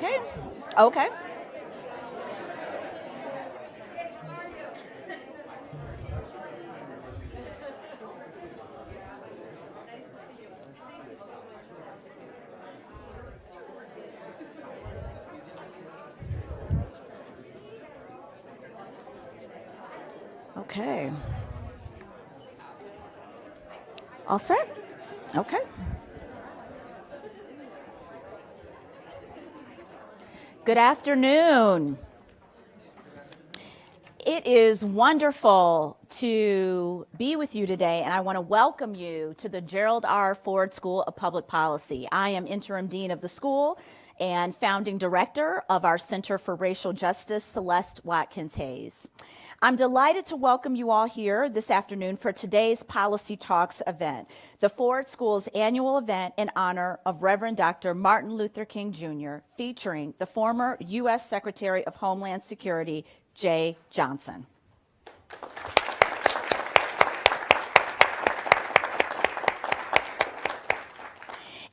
Okay. Okay. Okay. All set? Okay. Good afternoon. It is wonderful to be with you today, and I want to welcome you to the Gerald R. Ford School of Public Policy. I am interim dean of the school and founding director of our Center for Racial Justice, Celeste Watkins Hayes. I'm delighted to welcome you all here this afternoon for today's Policy Talks event, the Ford School's annual event in honor of Reverend Dr. Martin Luther King Jr., featuring the former U.S. Secretary of Homeland Security, Jay Johnson.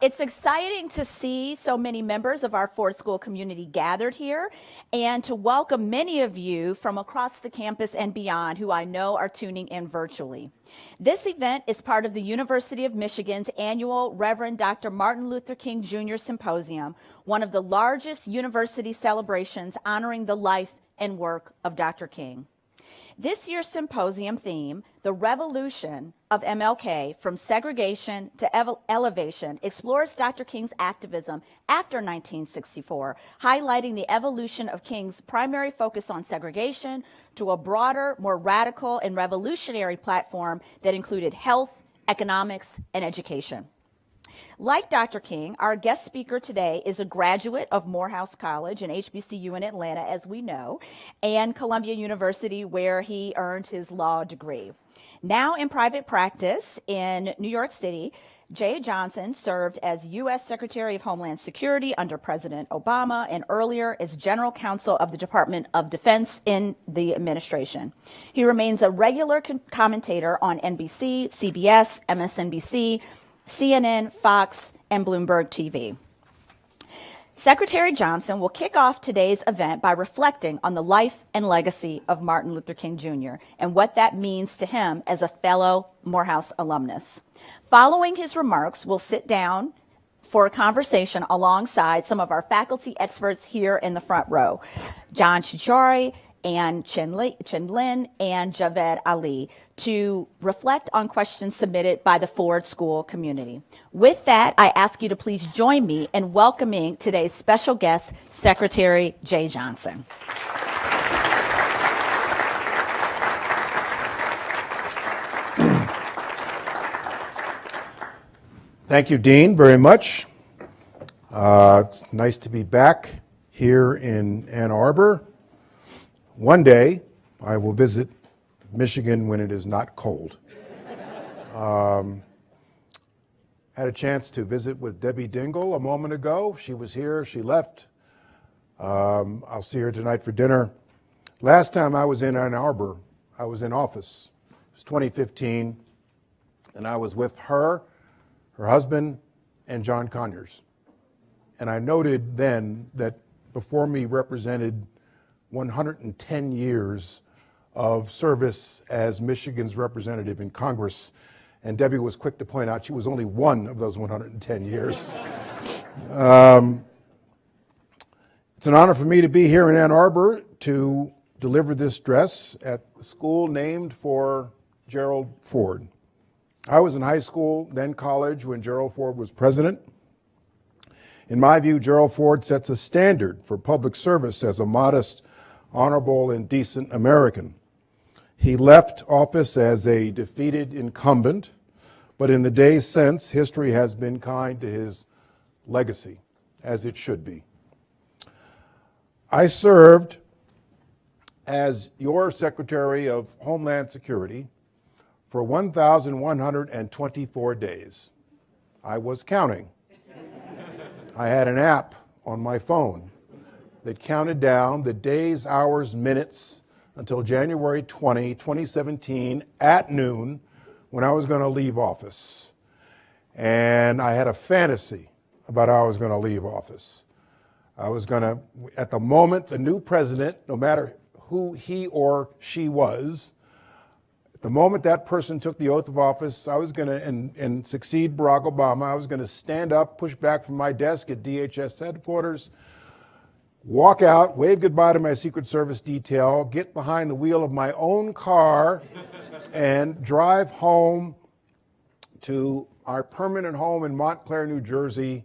It's exciting to see so many members of our Ford School community gathered here and to welcome many of you from across the campus and beyond who I know are tuning in virtually. This event is part of the University of Michigan's annual Reverend Dr. Martin Luther King Jr. Symposium, one of the largest university celebrations honoring the life and work of Dr. King. This year's symposium theme, The Revolution of MLK, From Segregation to Elevation, explores Dr. King's activism after 1964, highlighting the evolution of King's primary focus on segregation to a broader, more radical and revolutionary platform that included health, economics, and education. Like Dr. King, our guest speaker today is a graduate of Morehouse College and HBCU in Atlanta, as we know, and Columbia University, where he earned his law degree. Now in private practice in New York City, Jay Johnson served as U.S. Secretary of Homeland Security under President Obama and earlier as General Counsel of the Department of Defense in the administration. He remains a regular commentator on NBC, CBS, MSNBC, CNN, Fox, and Bloomberg TV. Secretary Johnson will kick off today's event by reflecting on the life and legacy of Martin Luther King Jr. and what that means to him as a fellow Morehouse alumnus. Following his remarks, we'll sit down for a conversation alongside some of our faculty experts here in the front row, John Chichori, and Chen Lin, and Javed Ali, to reflect on questions submitted by the Ford School community. With that, I ask you to please join me in welcoming today's special guest, Secretary Jay Johnson. Thank you, Dean, very much. It's nice to be back here in Ann Arbor. One day, I will visit Michigan when it is not cold. Had a chance to visit with Debbie Dingell a moment ago. She was here, she left. I'll see her tonight for dinner. Last time I was in Ann Arbor, I was in office. It was 2015, and I was with her husband, and John Conyers. And I noted then that before me represented 110 years of service as Michigan's representative in Congress, and Debbie was quick to point out she was only one of those 110 years. It's an honor for me to be here in Ann Arbor to deliver this address at the school named for Gerald Ford. I was in high school, then college, when Gerald Ford was president. In my view, Gerald Ford sets a standard for public service as a modest, honorable, and decent American. He left office as a defeated incumbent, but in the days since, history has been kind to his legacy, as it should be. I served as your Secretary of Homeland Security for 1,124 days. I was counting. I had an app on my phone that counted down the days, hours, minutes until January 20, 2017 at noon when I was going to leave office. And I had a fantasy about how I was going to leave office. I was going to, at the moment, the new president, no matter who he or she was, at the moment that person took the oath of office, I was going to, and succeed Barack Obama, I was going to stand up, push back from my desk at DHS headquarters, walk out, wave goodbye to my Secret Service detail, get behind the wheel of my own car, and drive home to our permanent home in Montclair, New Jersey,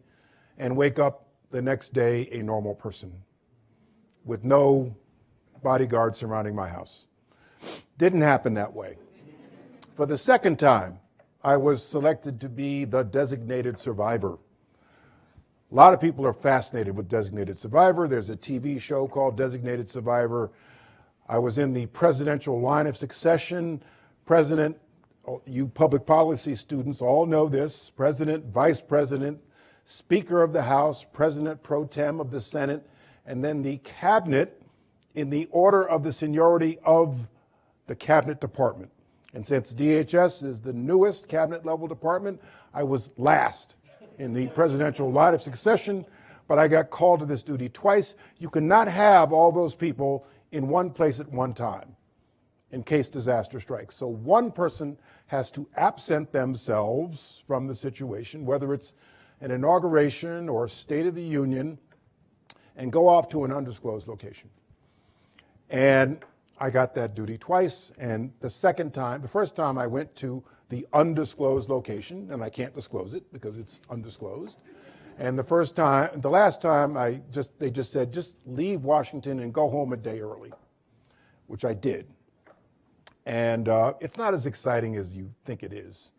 and wake up the next day a normal person with no bodyguards surrounding my house. Didn't happen that way. For the second time, I was selected to be the designated survivor. A lot of people are fascinated with Designated Survivor. There's a TV show called Designated Survivor. I was in the presidential line of succession. President, you public policy students all know this, President, Vice President, Speaker of the House, President pro tem of the Senate, and then the cabinet in the order of the seniority of the cabinet department. And since DHS is the newest cabinet level department, I was last in the presidential line of succession, but I got called to this duty twice. You cannot have all those people in one place at one time in case disaster strikes. So one person has to absent themselves from the situation, whether it's an inauguration or State of the Union, and go off to an undisclosed location. And I got that duty twice, and the first time I went to the undisclosed location, and I can't disclose it because it's undisclosed. And the last time, they just said, just leave Washington and go home a day early, which I did. And it's not as exciting as you think it is.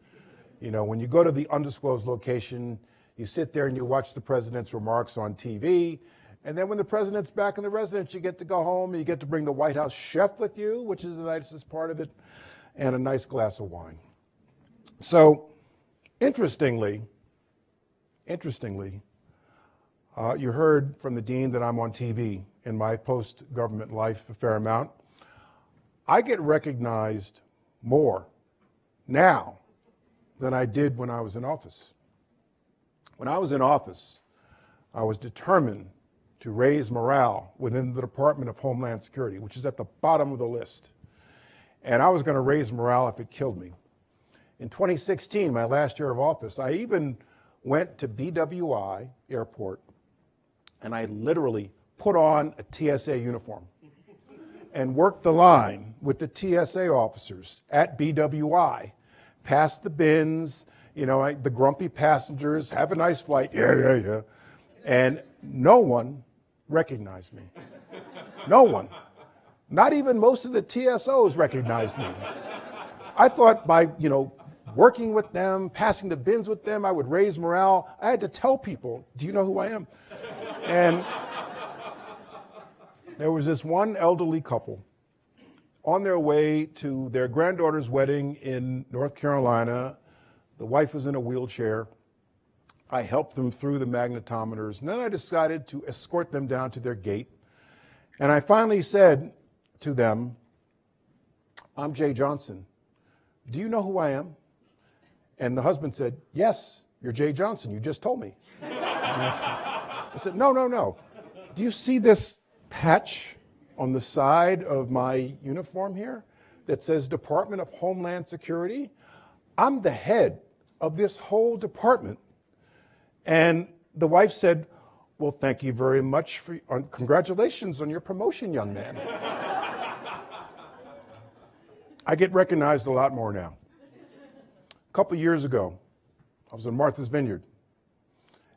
You know, when you go to the undisclosed location, you sit there and you watch the president's remarks on TV. And then when the president's back in the residence, you get to go home and you get to bring the White House chef with you, which is the nicest part of it, and a nice glass of wine. So, interestingly, you heard from the dean that I'm on TV in my post-government life a fair amount. I get recognized more now than I did when I was in office. When I was in office, I was determined to raise morale within the Department of Homeland Security, which is at the bottom of the list. And I was going to raise morale if it killed me. In 2016, my last year of office, I even went to BWI Airport and I literally put on a TSA uniform and worked the line with the TSA officers at BWI, past the bins, the grumpy passengers, have a nice flight, yeah. And no one recognized me. No one. Not even most of the TSOs recognized me. I thought by, working with them, passing the bins with them, I would raise morale. I had to tell people, do you know who I am? And there was this one elderly couple on their way to their granddaughter's wedding in North Carolina. The wife was in a wheelchair. I helped them through the magnetometers, and then I decided to escort them down to their gate. And I finally said to them, I'm Jay Johnson. Do you know who I am? And the husband said, yes, you're Jay Johnson. You just told me. I said, no. Do you see this patch on the side of my uniform here that says Department of Homeland Security? I'm the head of this whole department. And the wife said, well, thank you very much congratulations on your promotion, young man. I get recognized a lot more now. A couple years ago, I was in Martha's Vineyard,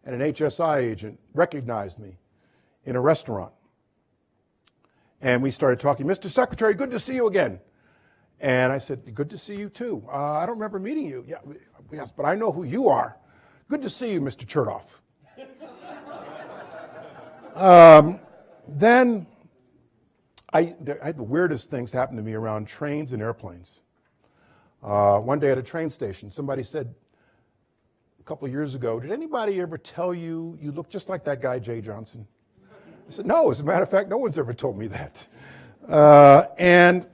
and an HSI agent recognized me in a restaurant. And we started talking, Mr. Secretary, good to see you again. And I said, good to see you too. I don't remember meeting you. Yeah, yes, but I know who you are. Good to see you, Mr. Chertoff. Then I had the weirdest things happen to me around trains and airplanes. One day at a train station, somebody said a couple of years ago, did anybody ever tell you you look just like that guy, Jay Johnson? I said, no, as a matter of fact, no one's ever told me that. And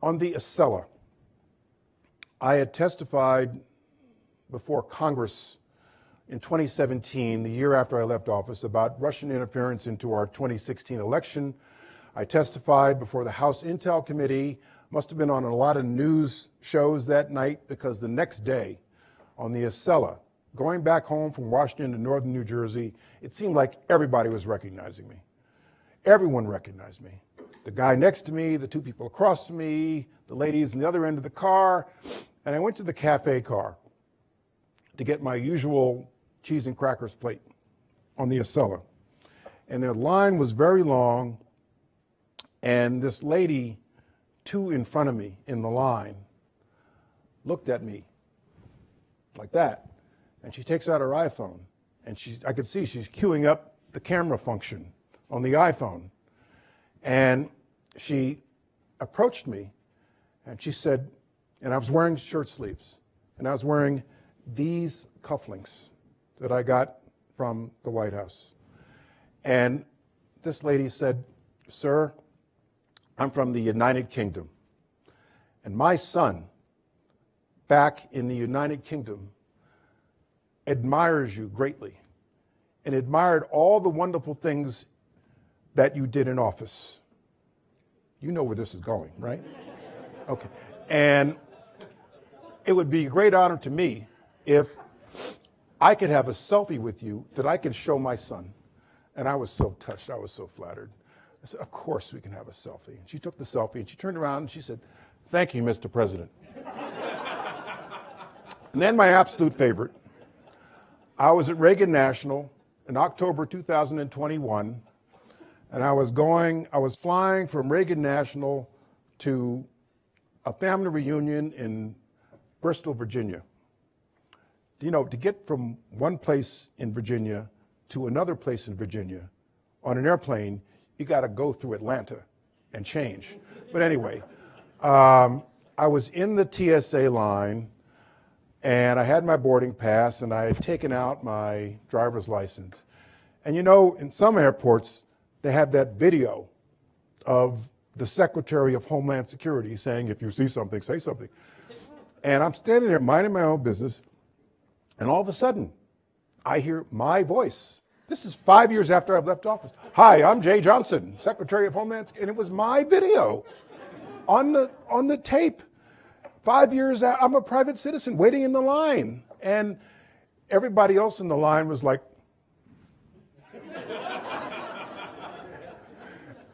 on the Acela, I had testified before Congress in 2017, the year after I left office, about Russian interference into our 2016 election. I testified before the House Intel Committee, must have been on a lot of news shows that night, because the next day on the Acela, going back home from Washington to northern New Jersey, it seemed like everybody was recognizing me. Everyone recognized me. The guy next to me, the two people across from me, the ladies on the other end of the car, and I went to the cafe car to get my usual cheese and crackers plate on the Acela. And the line was very long, and this lady, two in front of me in the line, looked at me like that. And she takes out her iPhone, and I could see she's queuing up the camera function on the iPhone. And she approached me, and she said, and I was wearing shirt sleeves, and I was wearing these cufflinks that I got from the White House. And this lady said, "Sir, I'm from the United Kingdom, and my son back in the United Kingdom admires you greatly and admired all the wonderful things that you did in office." You know where this is going, right? Okay. And it would be a great honor to me if I could have a selfie with you that I could show my son. And I was so touched. I was so flattered. I said, "Of course we can have a selfie." And she took the selfie, and she turned around and she said, "Thank you, Mr. President." And then my absolute favorite, I was at Reagan National in October 2021, and I was flying from Reagan National to a family reunion in Bristol, Virginia. You know, to get from one place in Virginia to another place in Virginia on an airplane, you got to go through Atlanta and change. But anyway, I was in the TSA line, and I had my boarding pass, and I had taken out my driver's license. And you know, in some airports, they have that video of the Secretary of Homeland Security saying, "If you see something, say something." And I'm standing there minding my own business, and all of a sudden, I hear my voice. This is 5 years after I've left office. "Hi, I'm Jay Johnson, Secretary of Homeland Security." And it was my video on the tape. 5 years out, I'm a private citizen waiting in the line. And everybody else in the line was like,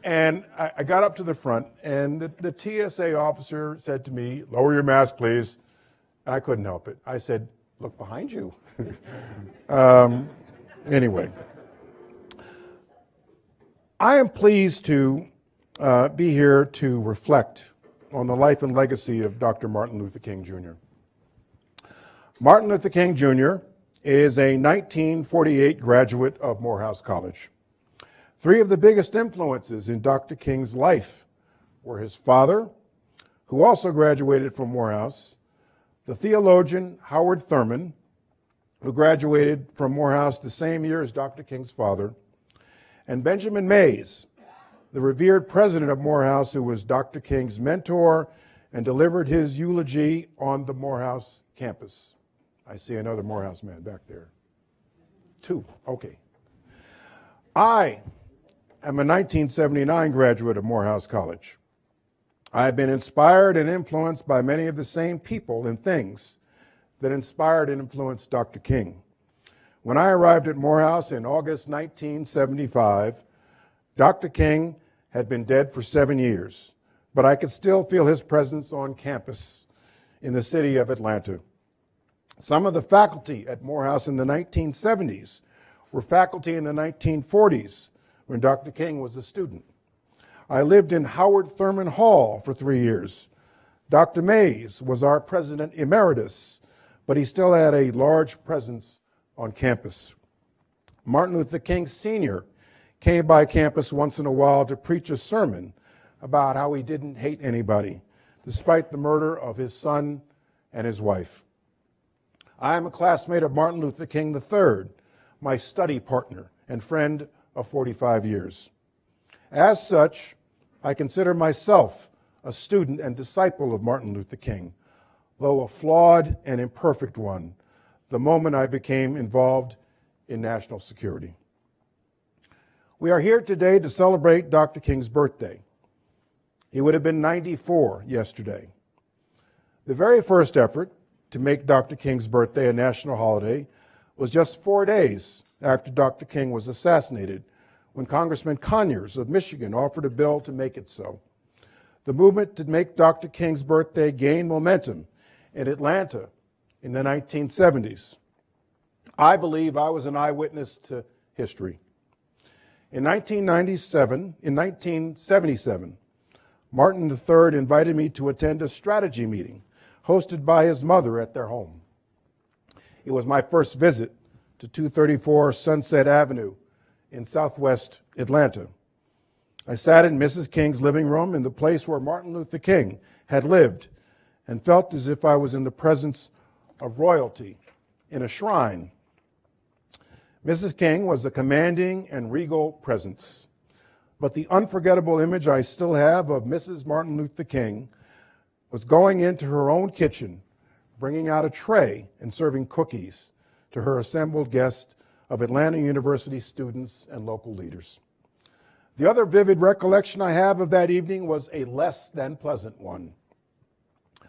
and I got up to the front, and the TSA officer said to me, "Lower your mask, please." And I couldn't help it. I said, "Look behind you." Anyway, I am pleased to be here to reflect on the life and legacy of Dr. Martin Luther King Jr. Martin Luther King Jr. is a 1948 graduate of Morehouse College. Three of the biggest influences in Dr. King's life were his father, who also graduated from Morehouse, the theologian Howard Thurman, who graduated from Morehouse the same year as Dr. King's father, and Benjamin Mays, the revered president of Morehouse, who was Dr. King's mentor and delivered his eulogy on the Morehouse campus. I see another Morehouse man back there. Two, okay. I am a 1979 graduate of Morehouse College. I have been inspired and influenced by many of the same people and things that inspired and influenced Dr. King. When I arrived at Morehouse in August 1975, Dr. King had been dead for 7 years, but I could still feel his presence on campus in the city of Atlanta. Some of the faculty at Morehouse in the 1970s were faculty in the 1940s when Dr. King was a student. I lived in Howard Thurman Hall for 3 years. Dr. Mays was our president emeritus, but he still had a large presence on campus. Martin Luther King Sr. came by campus once in a while to preach a sermon about how he didn't hate anybody, despite the murder of his son and his wife. I am a classmate of Martin Luther King III, my study partner and friend of 45 years. As such, I consider myself a student and disciple of Martin Luther King, though a flawed and imperfect one, the moment I became involved in national security. We are here today to celebrate Dr. King's birthday. He would have been 94 yesterday. The very first effort to make Dr. King's birthday a national holiday was just 4 days after Dr. King was assassinated, when Congressman Conyers of Michigan offered a bill to make it so. The movement to make Dr. King's birthday gained momentum in Atlanta in the 1970s. I believe I was an eyewitness to history. In 1977, Martin III invited me to attend a strategy meeting hosted by his mother at their home. It was my first visit to 234 Sunset Avenue in southwest Atlanta. I sat in Mrs. King's living room in the place where Martin Luther King had lived and felt as if I was in the presence of royalty in a shrine. Mrs. King was a commanding and regal presence, but the unforgettable image I still have of Mrs. Martin Luther King was going into her own kitchen, bringing out a tray and serving cookies to her assembled guests of Atlanta University students and local leaders. The other vivid recollection I have of that evening was a less than pleasant one.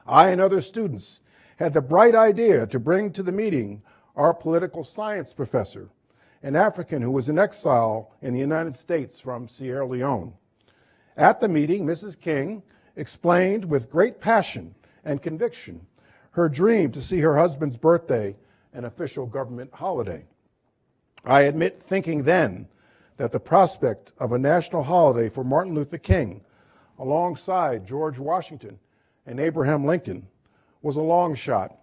I and other students had the bright idea to bring to the meeting our political science professor, an African who was in exile in the United States from Sierra Leone. At the meeting, Mrs. King explained with great passion and conviction her dream to see her husband's birthday an official government holiday. I admit thinking then that the prospect of a national holiday for Martin Luther King alongside George Washington and Abraham Lincoln was a long shot.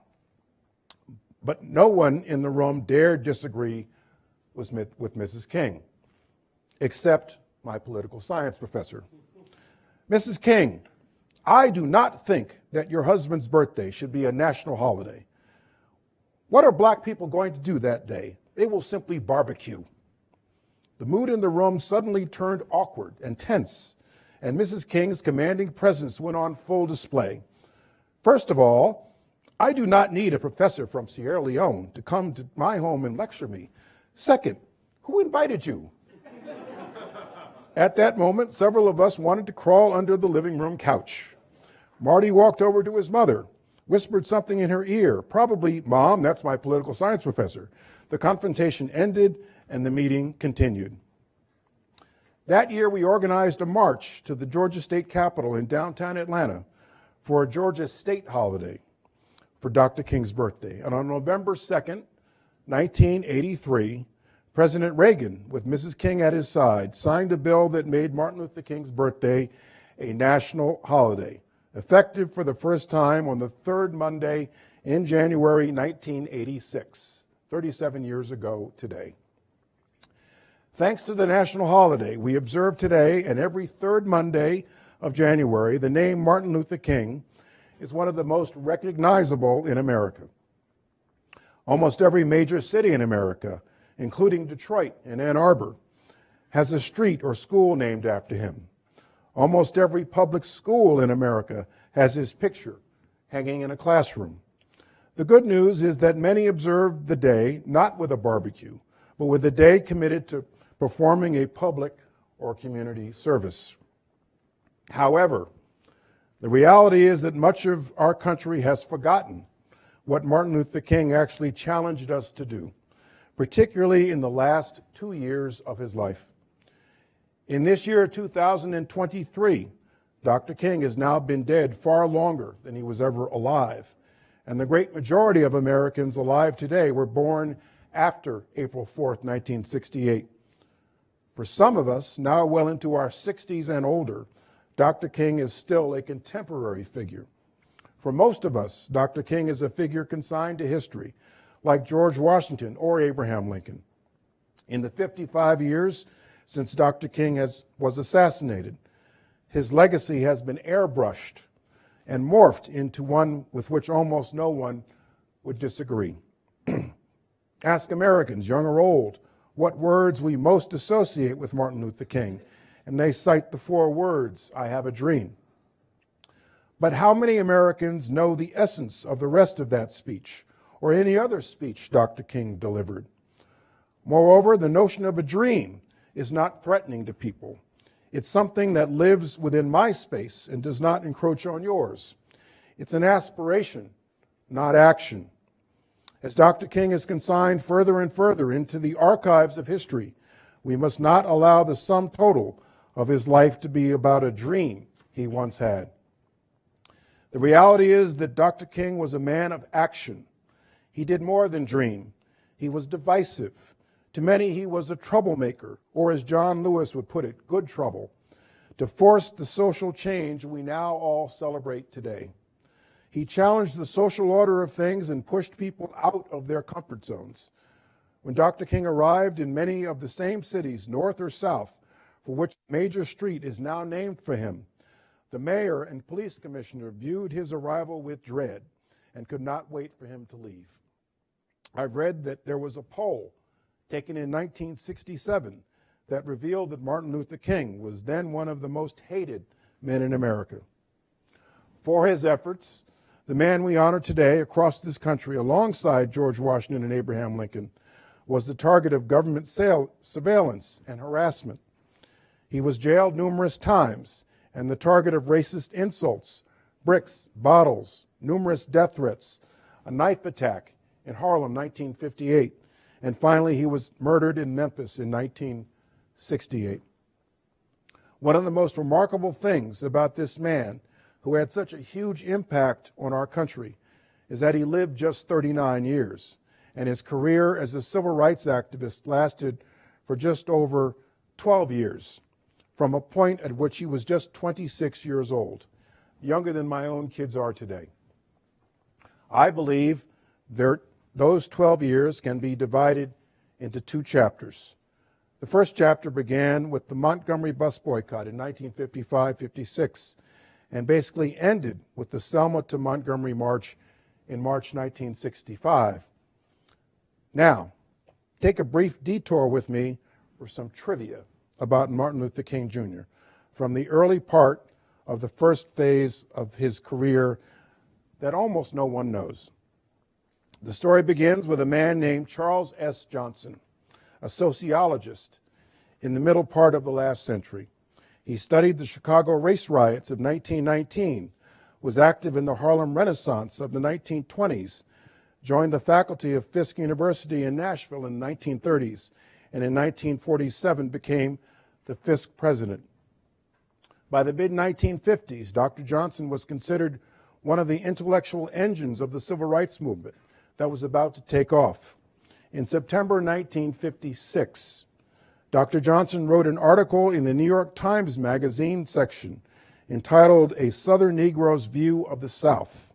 But no one in the room dared disagree with Mrs. King, except my political science professor. Mrs. King, I do not think that your husband's birthday should be a national holiday. What are black people going to do that day? They will simply barbecue. The mood in the room suddenly turned awkward and tense, and Mrs. King's commanding presence went on full display. First of all, I do not need a professor from Sierra Leone to come to my home and lecture me. Second, who invited you? At that moment, several of us wanted to crawl under the living room couch. Marty walked over to his mother, whispered something in her ear, probably, "Mom, that's my political science professor." The confrontation ended and the meeting continued. That year, we organized a march to the Georgia State Capitol in downtown Atlanta for a Georgia State holiday for Dr. King's birthday. And on November 2nd, 1983, President Reagan, with Mrs. King at his side, signed a bill that made Martin Luther King's birthday a national holiday, effective for the first time on the third Monday in January 1986, 37 years ago today. Thanks to the national holiday, we observe today and every third Monday of January, the name Martin Luther King is one of the most recognizable in America. Almost every major city in America, including Detroit and Ann Arbor, has a street or school named after him. Almost every public school in America has his picture hanging in a classroom. The good news is that many observe the day not with a barbecue, but with a day committed to performing a public or community service. However, the reality is that much of our country has forgotten what Martin Luther King actually challenged us to do, particularly in the last 2 years of his life. In this year, 2023, Dr. King has now been dead far longer than he was ever alive, and the great majority of Americans alive today were born after April 4th, 1968. For some of us, now well into our 60s and older, Dr. King is still a contemporary figure. For most of us, Dr. King is a figure consigned to history, like George Washington or Abraham Lincoln. In the 55 years since Dr. King was assassinated, his legacy has been airbrushed and morphed into one with which almost no one would disagree. Ask Americans, young or old, what words we most associate with Martin Luther King, and they cite the 4 words, "I have a dream." But how many Americans know the essence of the rest of that speech, or any other speech Dr. King delivered. Moreover, the notion of a dream is not threatening to people. It's something that lives within my space and does not encroach on yours. It's an aspiration, not action. As Dr. King is consigned further and further into the archives of history, we must not allow the sum total of his life to be about a dream he once had. The reality is that Dr. King was a man of action. He did more than dream. He was divisive. To many, he was a troublemaker, or as John Lewis would put it, good trouble, to force the social change we now all celebrate today. He challenged the social order of things and pushed people out of their comfort zones. When Dr. King arrived in many of the same cities, north or south, for which a major street is now named for him, the mayor and police commissioner viewed his arrival with dread and could not wait for him to leave. I've read that there was a poll taken in 1967 that revealed that Martin Luther King was then one of the most hated men in America. For his efforts, the man we honor today across this country, alongside George Washington and Abraham Lincoln, was the target of government surveillance and harassment. He was jailed numerous times and the target of racist insults, bricks, bottles, numerous death threats, a knife attack in Harlem, 1958, and finally he was murdered in Memphis in 1968. One of the most remarkable things about this man, who had such a huge impact on our country, is that he lived just 39 years, and his career as a civil rights activist lasted for just over 12 years, from a point at which he was just 26 years old, younger than my own kids are today. I believe those 12 years can be divided into two chapters. The first chapter began with the Montgomery bus boycott in 1955-56 and basically ended with the Selma to Montgomery March in March 1965. Now, take a brief detour with me for some trivia about Martin Luther King Jr. from the early part of the first phase of his career that almost no one knows. The story begins with a man named Charles S. Johnson, a sociologist in the middle part of the last century. He studied the Chicago race riots of 1919, was active in the Harlem Renaissance of the 1920s, joined the faculty of Fisk University in Nashville in the 1930s, and in 1947 became the Fisk president. By the mid-1950s, Dr. Johnson was considered one of the intellectual engines of the civil rights movement that was about to take off. In September 1956, Dr. Johnson wrote an article in the New York Times Magazine section entitled A Southern Negro's View of the South,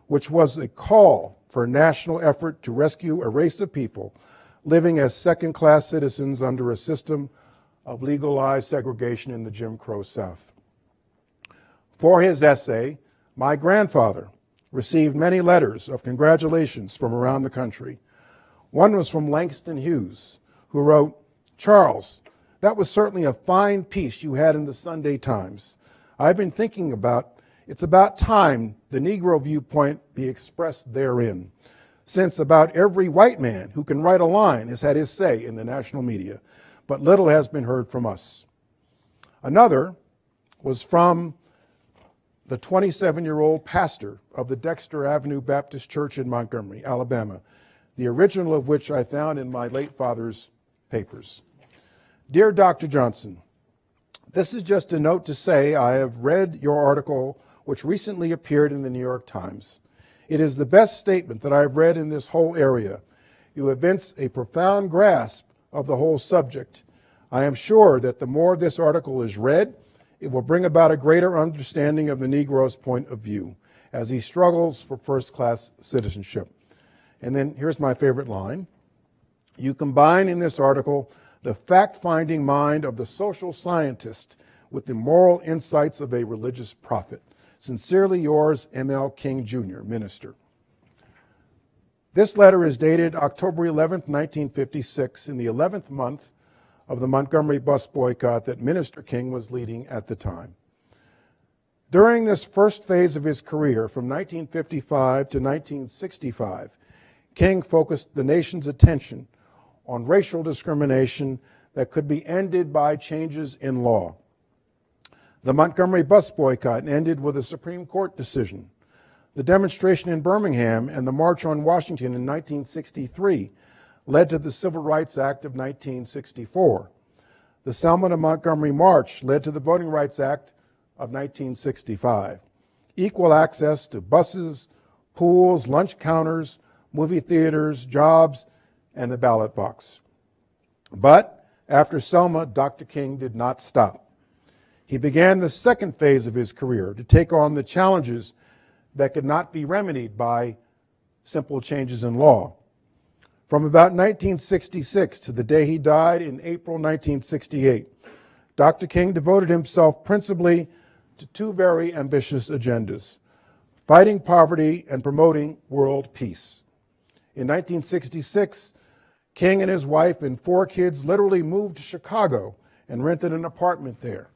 which was a call for a national effort to rescue a race of people living as second-class citizens under a system of legalized segregation in the Jim Crow South. For his essay, my grandfather received many letters of congratulations from around the country. One was from Langston Hughes, who wrote, "Charles, that was certainly a fine piece you had in the Sunday Times. I've been thinking it's about time the Negro viewpoint be expressed therein, since about every white man who can write a line has had his say in the national media, but little has been heard from us." Another was from the 27-year-old pastor of the Dexter Avenue Baptist Church in Montgomery, Alabama, the original of which I found in my late father's papers. Dear Dr. Johnson, this is just a note to say I have read your article, which recently appeared in the New York Times. It is the best statement that I've read in this whole area. You evince a profound grasp of the whole subject. I am sure that the more this article is read, it will bring about a greater understanding of the Negro's point of view as he struggles for first-class citizenship. And then here's my favorite line. You combine in this article the fact-finding mind of the social scientist with the moral insights of a religious prophet. Sincerely yours, M.L. King Jr., Minister. This letter is dated October 11th, 1956, in the 11th month of the Montgomery bus boycott that Minister King was leading at the time. During this first phase of his career, from 1955 to 1965, King focused the nation's attention on racial discrimination that could be ended by changes in law. The Montgomery bus boycott ended with a Supreme Court decision. The demonstration in Birmingham and the March on Washington in 1963 led to the Civil Rights Act of 1964. The Selma to Montgomery March led to the Voting Rights Act of 1965. Equal access to buses, pools, lunch counters, movie theaters, jobs, and the ballot box. But after Selma, Dr. King did not stop. He began the second phase of his career to take on the challenges that could not be remedied by simple changes in law. From about 1966 to the day he died in April 1968, Dr. King devoted himself principally to two very ambitious agendas: fighting poverty and promoting world peace. In 1966, King and his wife and 4 kids literally moved to Chicago and rented an apartment there.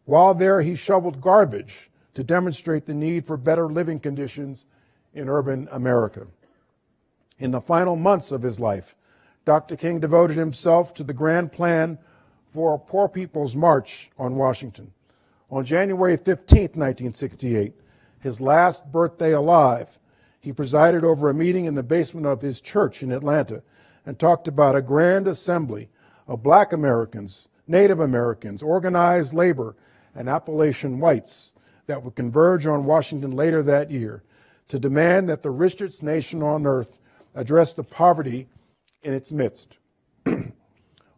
While there, he shoveled garbage to demonstrate the need for better living conditions in urban America. In the final months of his life, Dr. King devoted himself to the grand plan for a Poor People's March on Washington. On January 15, 1968, his last birthday alive, he presided over a meeting in the basement of his church in Atlanta and talked about a grand assembly of Black Americans, Native Americans, organized labor, and Appalachian whites that would converge on Washington later that year to demand that the richest nation on earth address the poverty in its midst.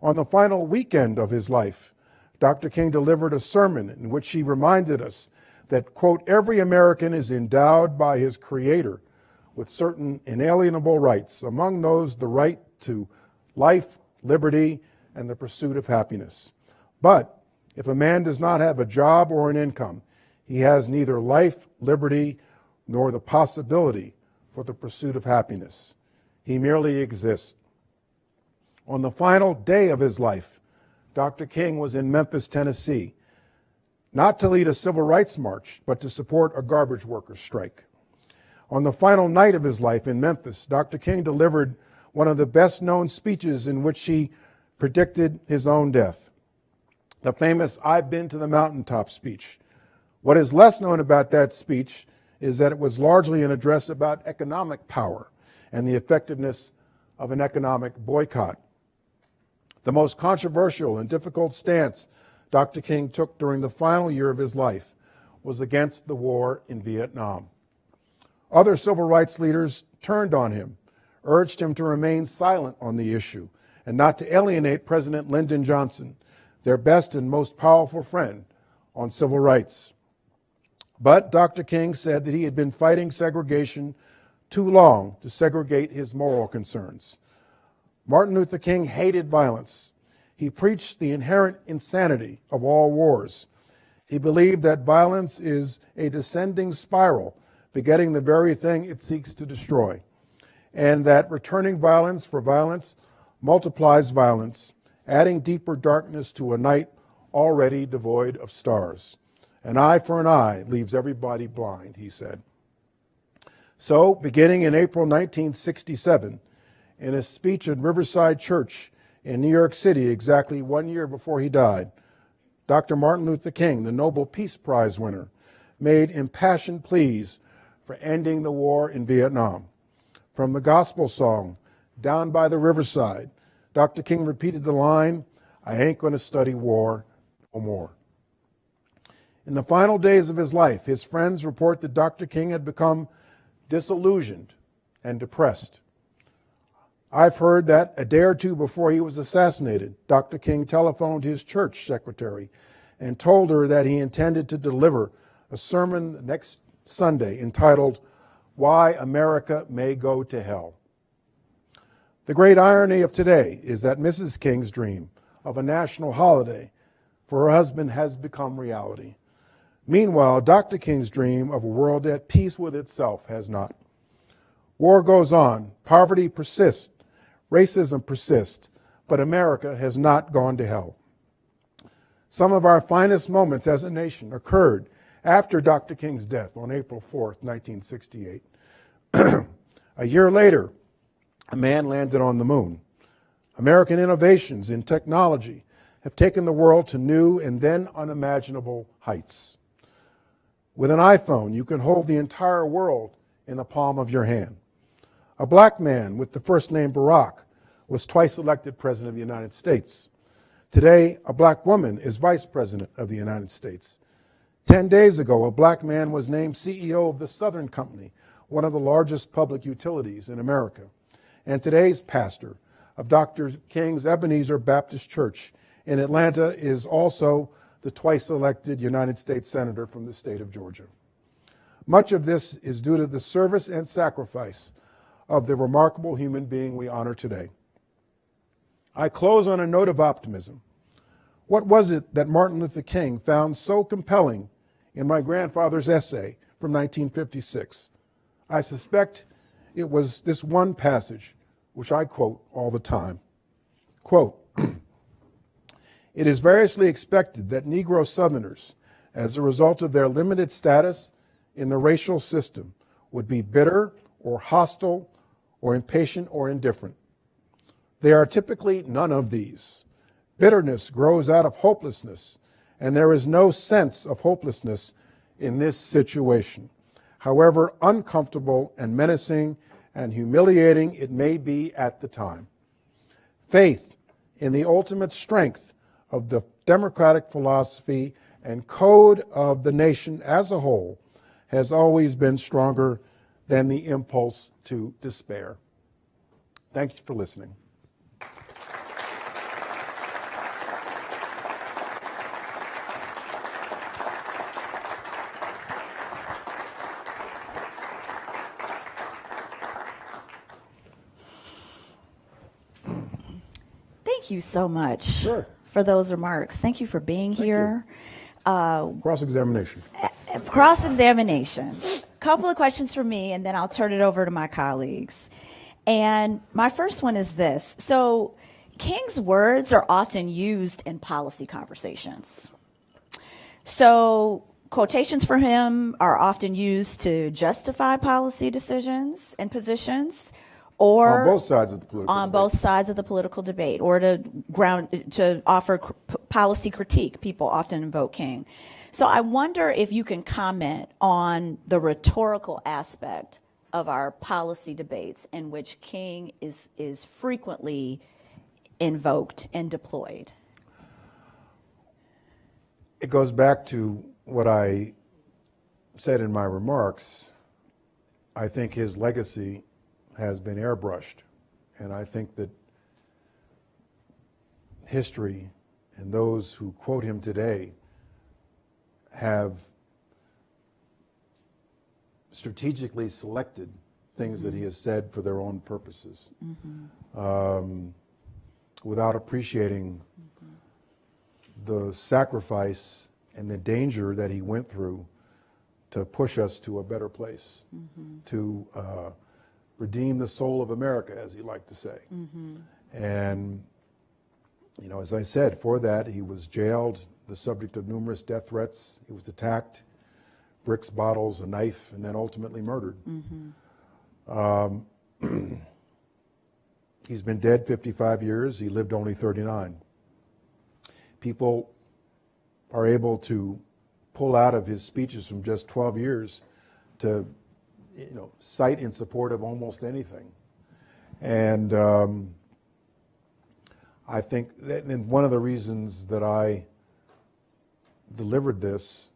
On the final weekend of his life, Dr. King delivered a sermon in which he reminded us that, quote, every American is endowed by his Creator with certain inalienable rights, among those the right to life, liberty, and the pursuit of happiness. But if a man does not have a job or an income, he has neither life, liberty, nor the possibility for the pursuit of happiness. He merely exists. On the final day of his life, Dr. King was in Memphis, Tennessee, not to lead a civil rights march, but to support a garbage workers' strike. On the final night of his life in Memphis, Dr. King delivered one of the best-known speeches in which he predicted his own death, the famous "I've been to the mountaintop" speech. What is less known about that speech is that it was largely an address about economic power and the effectiveness of an economic boycott. The most controversial and difficult stance Dr. King took during the final year of his life was against the war in Vietnam. Other civil rights leaders turned on him, urged him to remain silent on the issue, and not to alienate President Lyndon Johnson, their best and most powerful friend on civil rights. But Dr. King said that he had been fighting segregation too long to segregate his moral concerns. Martin Luther King hated violence. He preached the inherent insanity of all wars. He believed that violence is a descending spiral, begetting the very thing it seeks to destroy, and that returning violence for violence multiplies violence, adding deeper darkness to a night already devoid of stars. An eye for an eye leaves everybody blind, he said. So, beginning in April 1967, in a speech at Riverside Church in New York City exactly 1 year before he died, Dr. Martin Luther King, the Nobel Peace Prize winner, made impassioned pleas for ending the war in Vietnam. From the gospel song, "Down by the Riverside," Dr. King repeated the line, "I ain't gonna study war no more." In the final days of his life, his friends report that Dr. King had become disillusioned and depressed. I've heard that a day or two before he was assassinated, Dr. King telephoned his church secretary and told her that he intended to deliver a sermon next Sunday entitled, "Why America May Go to Hell." The great irony of today is that Mrs. King's dream of a national holiday for her husband has become reality. Meanwhile, Dr. King's dream of a world at peace with itself has not. War goes on, poverty persists, racism persists, but America has not gone to hell. Some of our finest moments as a nation occurred after Dr. King's death on April 4th, 1968. A year later, a man landed on the moon. American innovations in technology have taken the world to new and then unimaginable heights. With an iPhone, you can hold the entire world in the palm of your hand. A black man with the first name Barack was twice elected President of the United States. Today, a black woman is Vice President of the United States. 10 days ago, a black man was named CEO of the Southern Company, one of the largest public utilities in America. And today's pastor of Dr. King's Ebenezer Baptist Church in Atlanta is also the twice elected United States Senator from the state of Georgia. Much of this is due to the service and sacrifice of the remarkable human being we honor today. I close on a note of optimism. What was it that Martin Luther King found so compelling in my grandfather's essay from 1956? I suspect it was this one passage, which I quote all the time. Quote, "It is variously expected that Negro Southerners, as a result of their limited status in the racial system, would be bitter or hostile or impatient or indifferent. They are typically none of these. Bitterness grows out of hopelessness, and there is no sense of hopelessness in this situation, however uncomfortable and menacing and humiliating it may be at the time. Faith in the ultimate strength of the democratic philosophy and code of the nation as a whole has always been stronger than the impulse to despair." Thank you for listening. Thank you so much Sure. for those remarks. Thank you for being here. Cross-examination. Cross-examination. A couple of questions for me, and then I'll turn it over to my colleagues. And my first one is this. So King's words are often used in policy conversations. So quotations from him are often used to justify policy decisions and positions, or On both sides of the political on debate. both sides of the political debate, or to offer policy critique. People often invoke King. So I wonder if you can comment on the rhetorical aspect of our policy debates in which King is frequently invoked and deployed. It goes back to what I said in my remarks. I think his legacy has been airbrushed, and I think that history and those who quote him today have strategically selected things that he has said for their own purposes, without appreciating the sacrifice and the danger that he went through to push us to a better place, to redeem the soul of America, as he liked to say. And, you know, as I said, for that, he was jailed, the subject of numerous death threats. He was attacked, bricks, bottles, a knife, and then ultimately murdered. He's been dead 55 years. He lived only 39. People are able to pull out of his speeches from just 12 years to, you know, cite in support of almost anything. And I think that one of the reasons that I delivered this,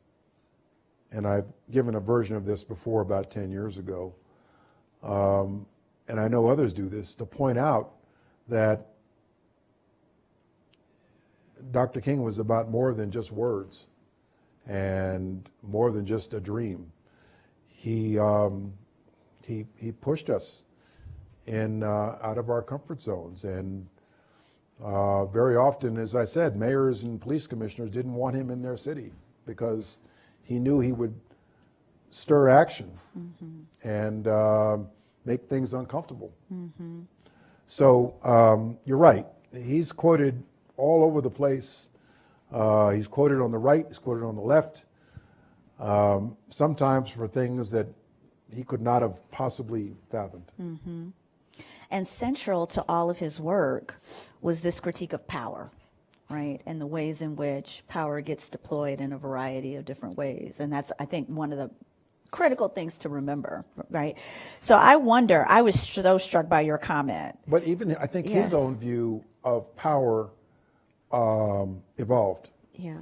and I've given a version of this before about 10 years ago, and I know others do this, to point out that Dr. King was about more than just words and more than just a dream. He pushed us in out of our comfort zones, and very often, as I said, mayors and police commissioners didn't want him in their city because he knew he would stir action and make things uncomfortable. So you're right. He's quoted all over the place. He's quoted on the right. He's quoted on the left. Sometimes for things that he could not have possibly fathomed. And central to all of his work was this critique of power, right? And the ways in which power gets deployed in a variety of different ways. And that's, I think, one of the critical things to remember, right? So I wonder, I was so struck by your comment. But even, I think his own view of power evolved. Yeah.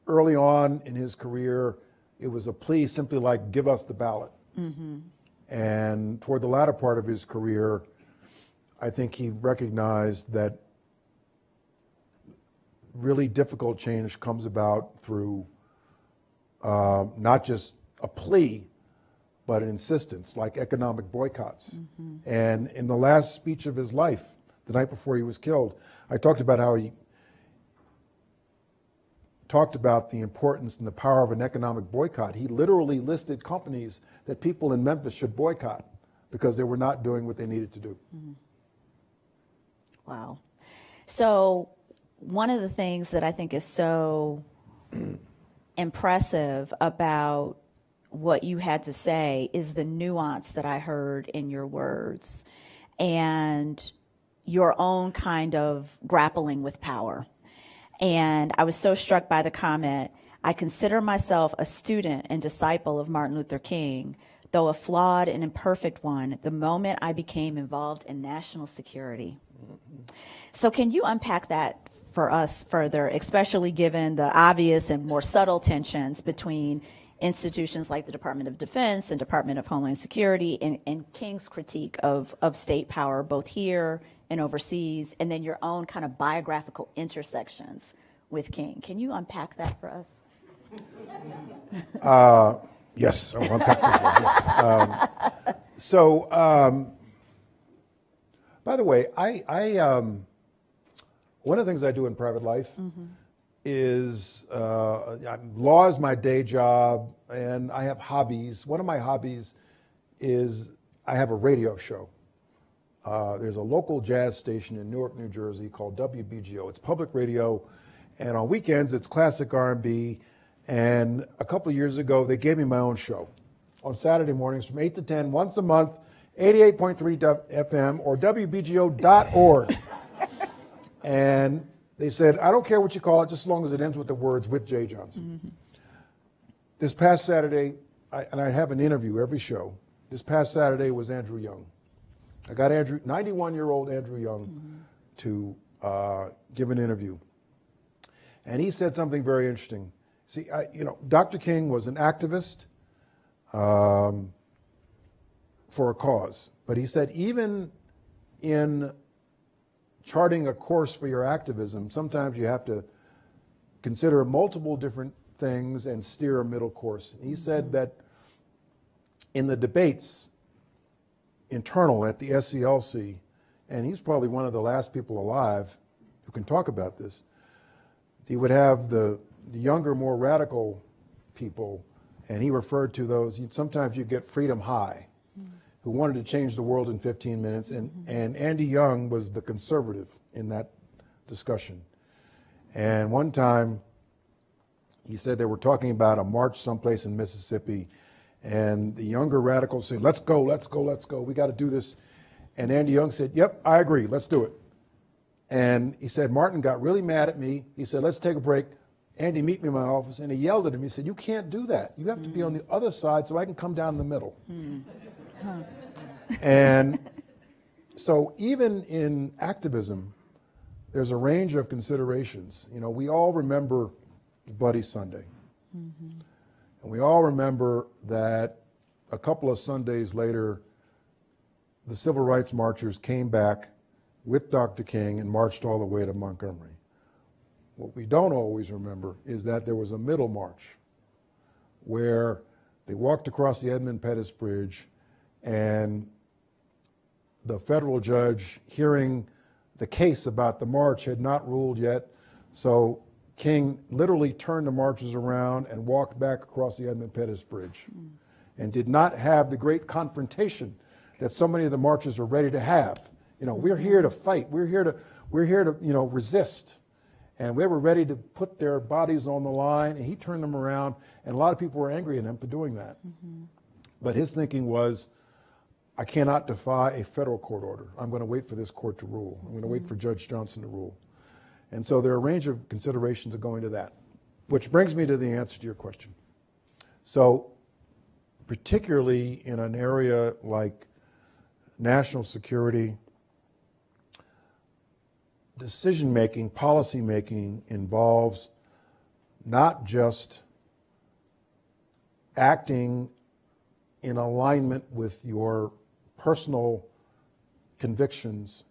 Early on in his career, it was a plea simply like, give us the ballot. And toward the latter part of his career, I think he recognized that really difficult change comes about through not just a plea, but an insistence, like economic boycotts. And in the last speech of his life, the night before he was killed, I talked about how he talked about the importance and the power of an economic boycott. He literally listed companies that people in Memphis should boycott because they were not doing what they needed to do. Wow. So one of the things that I think is so impressive about what you had to say is the nuance that I heard in your words and your own kind of grappling with power. And I was so struck by the comment, I consider myself a student and disciple of Martin Luther King, though a flawed and imperfect one, the moment I became involved in national security. So can you unpack that for us further, especially given the obvious and more subtle tensions between institutions like the Department of Defense and Department of Homeland Security and King's critique of state power, both here and overseas, and then your own kind of biographical intersections with King. Can you unpack that for us? Yes, I'll unpack this one, yes. By the way, one of the things I do in private life is law is my day job, and I have hobbies. One of my hobbies is I have a radio show. There's a local jazz station in Newark, New Jersey called WBGO. It's public radio, and on weekends it's classic R&B. And a couple of years ago, they gave me my own show on Saturday mornings from 8 to 10, once a month, 88.3 FM or WBGO.org. And they said, I don't care what you call it, just as long as it ends with the words "with Jay Johnson." This past Saturday, and I have an interview every show. This past Saturday was Andrew Young. I got 91-year-old Andrew Young to give an interview. And he said something very interesting. See, Dr. King was an activist for a cause. But he said even in charting a course for your activism, sometimes you have to consider multiple different things and steer a middle course. He said that in the debates internal at the SCLC, and he's probably one of the last people alive who can talk about this, he would have the younger, more radical people, and he referred to those, sometimes you get freedom high, who wanted to change the world in 15 minutes, and Andy Young was the conservative in that discussion. And one time, he said they were talking about a march someplace in Mississippi, and the younger radicals said, let's go, let's go, let's go, we got to do this. And Andy Young said, yep, I agree, let's do it. And he said, Martin got really mad at me. He said, let's take a break. Andy, meet me in my office. And he yelled at him. He said, you can't do that. You have to be on the other side so I can come down the middle. And so even in activism, there's a range of considerations. We all remember Bloody Sunday. And we all remember that a couple of Sundays later, the civil rights marchers came back with Dr. King and marched all the way to Montgomery. What we don't always remember is that there was a middle march where they walked across the Edmund Pettus Bridge, and the federal judge, hearing the case about the march, had not ruled yet, so King literally turned the marchers around and walked back across the Edmund Pettus Bridge and did not have the great confrontation that so many of the marchers are ready to have. We're here to fight. We're here to resist. And they were ready to put their bodies on the line, and he turned them around, and a lot of people were angry at him for doing that. But his thinking was, I cannot defy a federal court order. I'm going to wait for this court to rule. I'm going to wait for Judge Johnson to rule. And so there are a range of considerations that go into that, which brings me to the answer to your question. So particularly in an area like national security, decision-making, policy-making involves not just acting in alignment with your personal convictions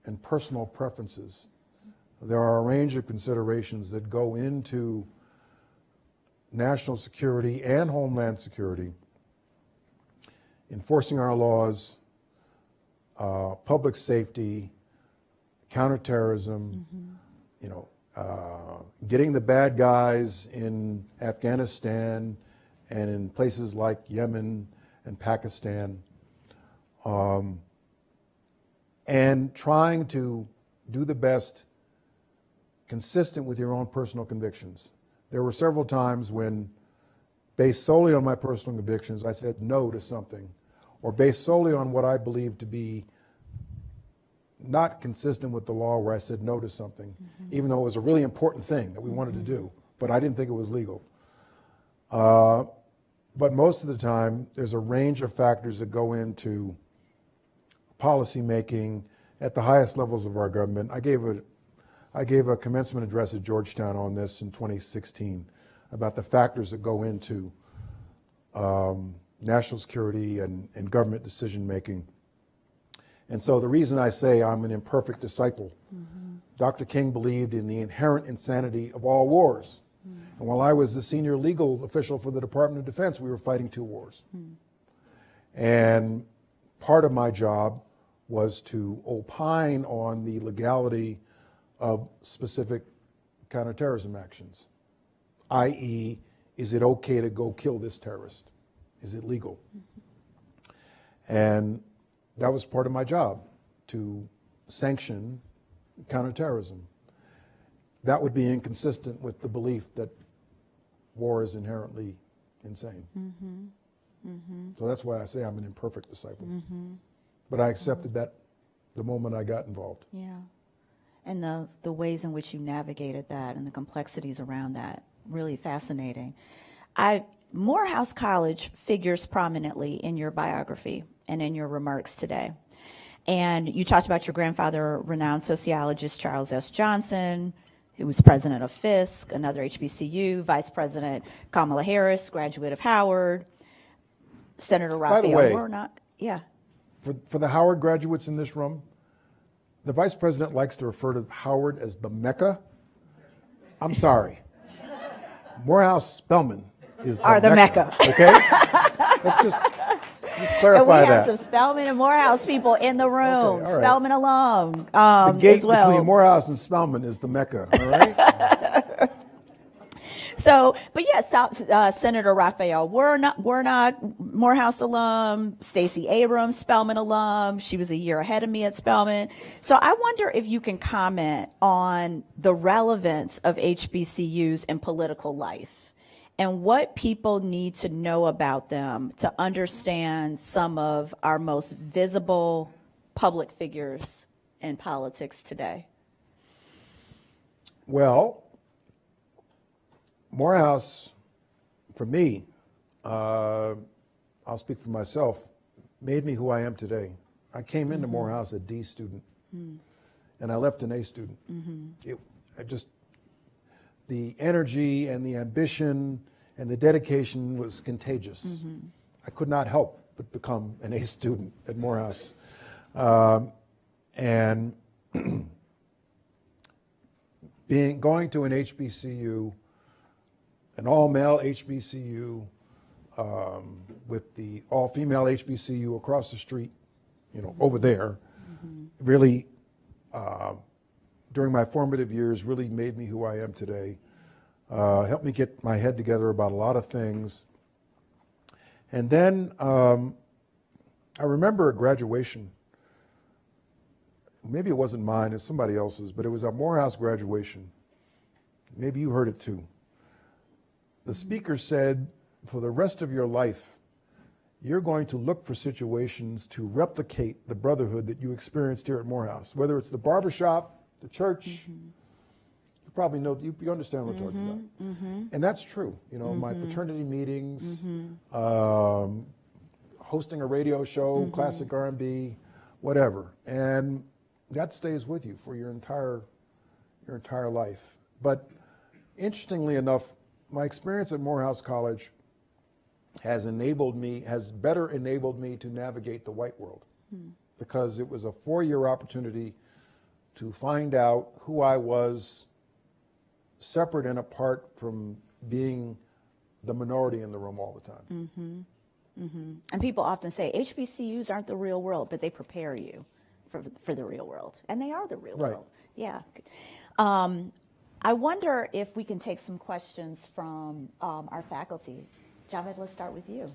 and personal preferences. There are a range of considerations that go into national security and homeland security, enforcing our laws, public safety, counterterrorism, getting the bad guys in Afghanistan and in places like Yemen and Pakistan, and trying to do the best consistent with your own personal convictions. There were several times when, based solely on my personal convictions, I said no to something, or based solely on what I believed to be not consistent with the law, where I said no to something, even though it was a really important thing that we wanted to do, but I didn't think it was legal. But most of the time, there's a range of factors that go into policy making at the highest levels of our government. I gave a commencement address at Georgetown on this in 2016 about the factors that go into national security and government decision making. And so the reason I say I'm an imperfect disciple, Dr. King believed in the inherent insanity of all wars. And while I was the senior legal official for the Department of Defense, we were fighting 2 wars. And part of my job was to opine on the legality of specific counterterrorism actions, i.e., is it okay to go kill this terrorist? Is it legal? And that was part of my job, to sanction counterterrorism. That would be inconsistent with the belief that war is inherently insane. So that's why I say I'm an imperfect disciple. But I accepted that the moment I got involved. Yeah. And the ways in which you navigated that and the complexities around that, really fascinating. Morehouse College figures prominently in your biography and in your remarks today. And you talked about your grandfather, renowned sociologist Charles S. Johnson, who was president of Fisk, another HBCU, Vice President Kamala Harris, graduate of Howard, Senator Raphael Warnock. Yeah. For the Howard graduates in this room, the Vice President likes to refer to Howard as the Mecca. I'm sorry. Morehouse Spelman is the Mecca. Okay? Let's just clarify and we that. have some Spelman and Morehouse people in the room. Okay, all right. Spelman alum the gate as well. between Morehouse and Spelman is the Mecca, all right? So, but yes, Senator Raphael Warnock, Morehouse alum, Stacey Abrams, Spelman alum. She was a year ahead of me at Spelman. So I wonder if you can comment on the relevance of HBCUs in political life and what people need to know about them to understand some of our most visible public figures in politics today. Well, Morehouse, for me, I'll speak for myself, made me who I am today. I came into Morehouse a D student, and I left an A student. The energy and the ambition and the dedication was contagious. I could not help but become an A student at Morehouse. And going to an HBCU, an all-male HBCU, with the all-female HBCU across the street, over there, really, during my formative years, really made me who I am today. Helped me get my head together about a lot of things. And then I remember a graduation. Maybe it wasn't mine, it was somebody else's, but it was a Morehouse graduation. Maybe you heard it too. The speaker said, for the rest of your life, you're going to look for situations to replicate the brotherhood that you experienced here at Morehouse, whether it's the barbershop, the church. You probably know, you understand what I'm talking about. And that's true. You know, my fraternity meetings, hosting a radio show, classic R&B, whatever. And that stays with you for your entire life. But interestingly enough, my experience at Morehouse College has better enabled me to navigate the white world, because it was a 4-year opportunity to find out who I was, separate and apart from being the minority in the room all the time. And people often say HBCUs aren't the real world, but they prepare you for the real world, and they are the real world. Yeah. I wonder if we can take some questions from our faculty. Javed, let's start with you.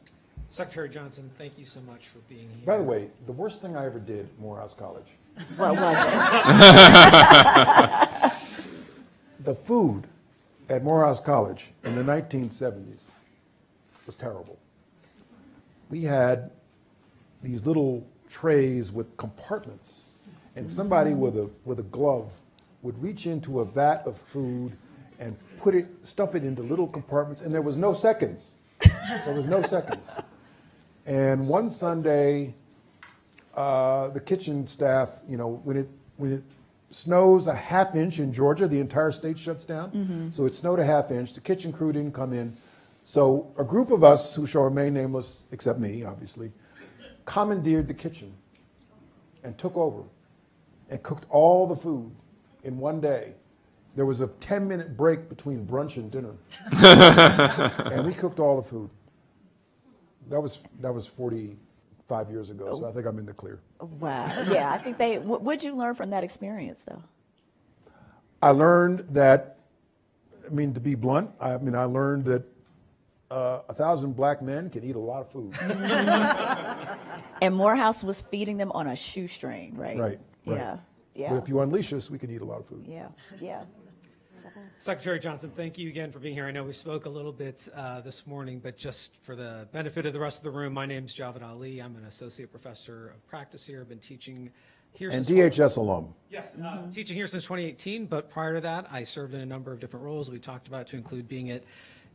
Secretary Johnson, thank you so much for being here. By the way, the worst thing I ever did at Morehouse College. What was it? The food at Morehouse College in the 1970s was terrible. We had these little trays with compartments, and somebody with a glove would reach into a vat of food and stuff it into little compartments, and there was no seconds. There was no seconds. And one Sunday, the kitchen staff, you know, when it snows a ½ inch in Georgia, the entire state shuts down. So it snowed a ½ inch. The kitchen crew didn't come in. So a group of us, who shall remain nameless, except me, obviously, commandeered the kitchen and took over and cooked all the food in one day. There was a 10-minute break between brunch and dinner. And we cooked all the food. That was 45 years ago, so I think I'm in the clear. Wow. Yeah, I think what'd you learn from that experience, though? I learned that, I mean, to be blunt, I learned that 1,000 black men can eat a lot of food. And Morehouse was feeding them on a shoestring, right? Right. Yeah. Yeah. But if you unleash us, we can eat a lot of food. Yeah. Yeah. Secretary Johnson, thank you again for being here. I know we spoke a little bit this morning, but just for the benefit of the rest of the room, my name's Javed Ali. I'm an associate professor of practice here. I've been teaching here And since DHS alum. Yes, teaching here since 2018, but prior to that, I served in a number of different roles we talked about, to include being at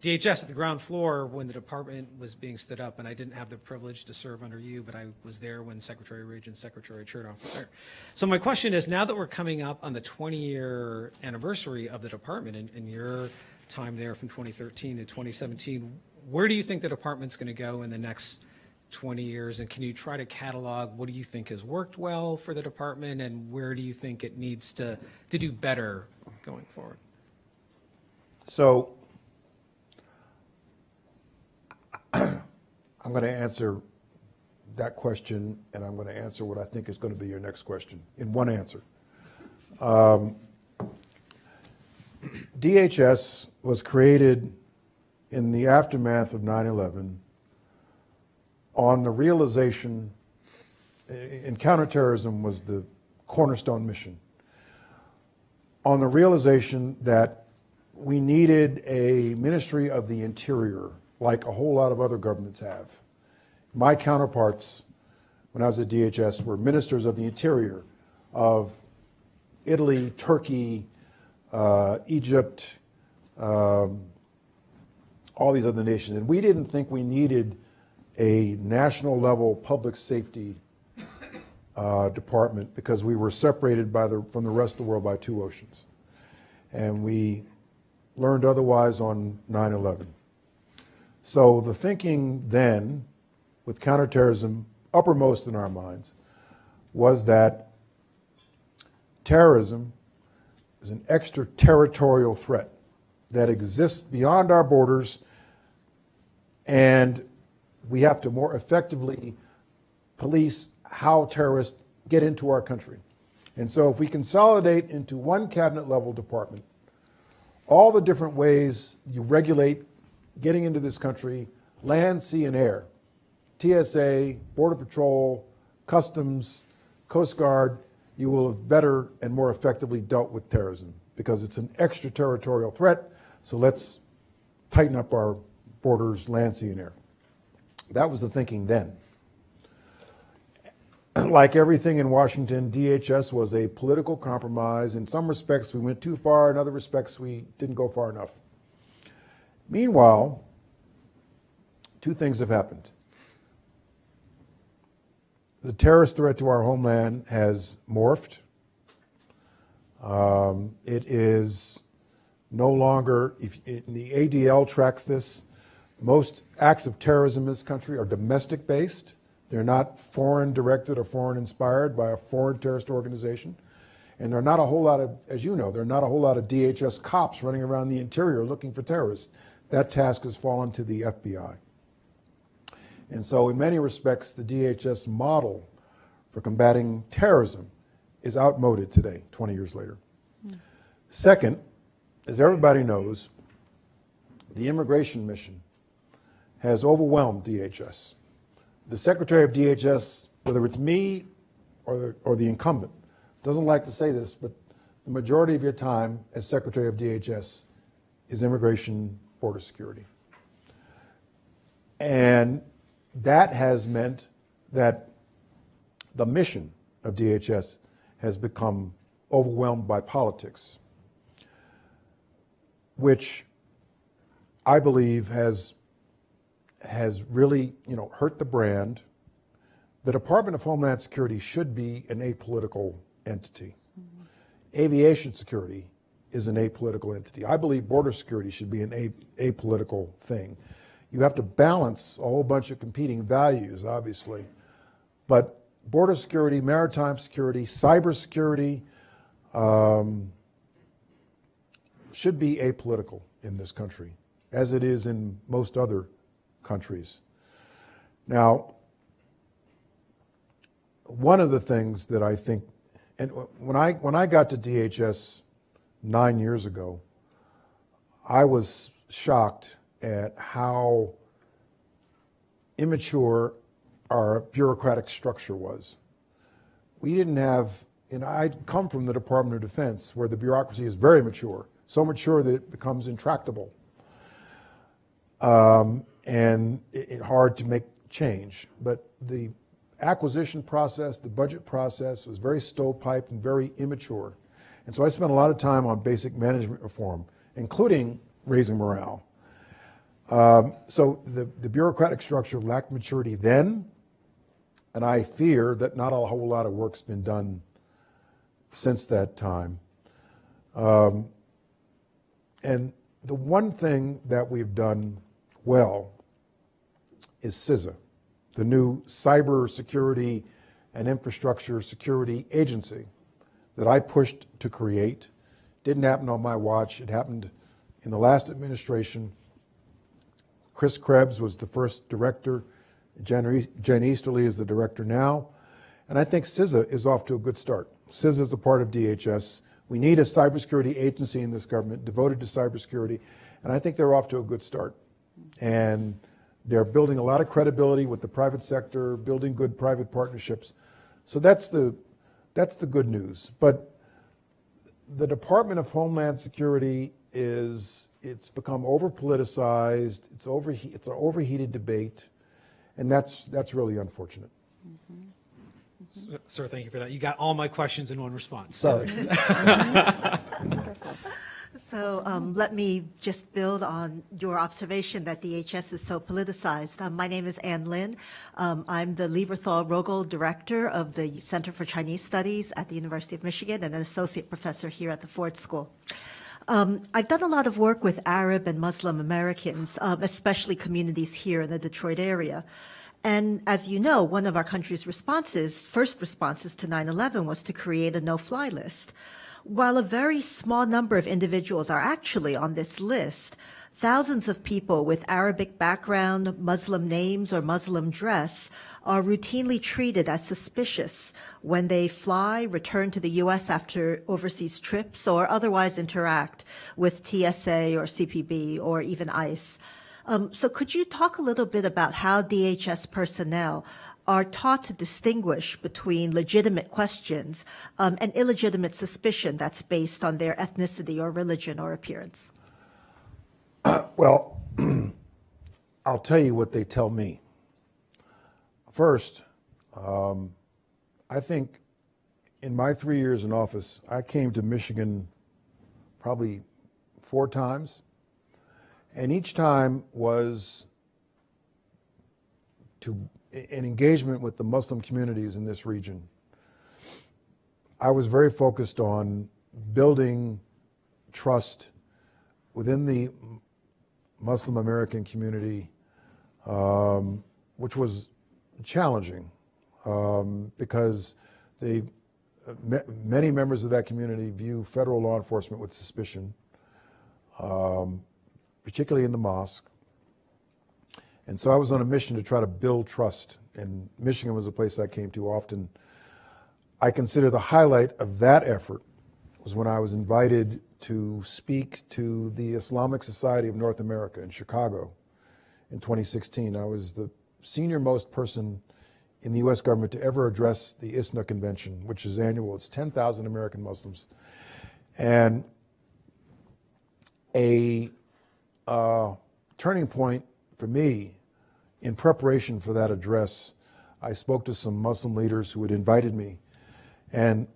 DHS at the ground floor when the department was being stood up, and I didn't have the privilege to serve under you, but I was there when Secretary Ridge and Secretary Chertoff were there. So my question is, now that we're coming up on the 20-year anniversary of the department and your time there from 2013 to 2017, where do you think the department's going to go in the next 20 years? And can you try to catalog what do you think has worked well for the department, and where do you think it needs to do better going forward? So I'm going to answer that question, and I'm going to answer what I think is going to be your next question in one answer. DHS was created in the aftermath of 9/11 on the realization, and counterterrorism was the cornerstone mission, on the realization that we needed a Ministry of the Interior like a whole lot of other governments have. My counterparts when I was at DHS were ministers of the interior of Italy, Turkey, Egypt, all these other nations. And we didn't think we needed a national level public safety department because we were separated from the rest of the world by 2 oceans. And we learned otherwise on 9/11. So the thinking then, with counterterrorism uppermost in our minds, was that terrorism is an extraterritorial threat that exists beyond our borders, and we have to more effectively police how terrorists get into our country. And so if we consolidate into one cabinet level department all the different ways you regulate getting into this country, land, sea, and air, TSA, Border Patrol, Customs, Coast Guard, you will have better and more effectively dealt with terrorism because it's an extraterritorial threat. So let's tighten up our borders, land, sea, and air. That was the thinking then. Like everything in Washington, DHS was a political compromise. In some respects, we went too far. In other respects, we didn't go far enough. Meanwhile, two things have happened. The terrorist threat to our homeland has morphed. It is no longer, the ADL tracks this, most acts of terrorism in this country are domestic based. They're not foreign directed or foreign inspired by a foreign terrorist organization. And there are not a whole lot of, as you know, there are not a whole lot of DHS cops running around the interior looking for terrorists. That task has fallen to the FBI. And so in many respects, the DHS model for combating terrorism is outmoded today, 20 years later. Second, as everybody knows, the immigration mission has overwhelmed DHS. The Secretary of DHS, whether it's me or the incumbent, doesn't like to say this, but the majority of your time as Secretary of DHS is immigration, border security. And that has meant that the mission of DHS has become overwhelmed by politics, which I believe has really, hurt the brand. The Department of Homeland Security should be an apolitical entity. Aviation security is an apolitical entity. I believe border security should be an apolitical thing. You have to balance a whole bunch of competing values, obviously, but border security, maritime security, cyber security should be apolitical in this country, as it is in most other countries. Now, one of the things that I think, and when I got to DHS 9 years ago, I was shocked at how immature our bureaucratic structure was. We didn't have, I'd come from the Department of Defense where the bureaucracy is very mature, so mature that it becomes intractable. And hard to make change. But the acquisition process, the budget process was very stovepiped and very immature. And so I spent a lot of time on basic management reform, including raising morale. So the bureaucratic structure lacked maturity then, and I fear that not a whole lot of work's been done since that time. And the one thing that we've done well is CISA, the new Cyber Security and Infrastructure Security Agency that I pushed to create. Didn't happen on my watch. It happened in the last administration. Chris Krebs was the first director. Jen Easterly is the director now. And I think CISA is off to a good start. CISA is a part of DHS. We need a cybersecurity agency in this government devoted to cybersecurity, and I think they're off to a good start. And they're building a lot of credibility with the private sector, building good private partnerships. So that's the good news. But the Department of Homeland Security it's become over-politicized, it's an overheated debate, and that's really unfortunate. Sir, thank you for that. You got all my questions in one response. Sorry. So let me just build on your observation that DHS is so politicized. My name is Ann Lin. I'm the Lieberthal-Rogel Director of the Center for Chinese Studies at the University of Michigan and an associate professor here at the Ford School. I've done a lot of work with Arab and Muslim Americans, especially communities here in the Detroit area. And as you know, one of our country's first responses to 9/11 was to create a no-fly list. While a very small number of individuals are actually on this list, thousands of people with Arabic background, Muslim names, or Muslim dress are routinely treated as suspicious when they fly, return to the U.S. after overseas trips, or otherwise interact with TSA or CPB or even ICE. So could you talk a little bit about how DHS personnel are taught to distinguish between legitimate questions and illegitimate suspicion that's based on their ethnicity or religion or appearance? Well, I'll tell you what they tell me. First, I think in my 3 years in office, I came to Michigan probably 4 times, and each time was an engagement with the Muslim communities in this region. I was very focused on building trust within the Muslim American community, which was challenging because many members of that community view federal law enforcement with suspicion, particularly in the mosque. And so I was on a mission to try to build trust, and Michigan was a place I came to often. I consider the highlight of that effort was when I was invited to speak to the Islamic Society of North America in Chicago in 2016. I was the senior most person in the U.S. government to ever address the ISNA convention, which is annual. It's 10,000 American Muslims. And a turning point for me in preparation for that address, I spoke to some Muslim leaders who had invited me, and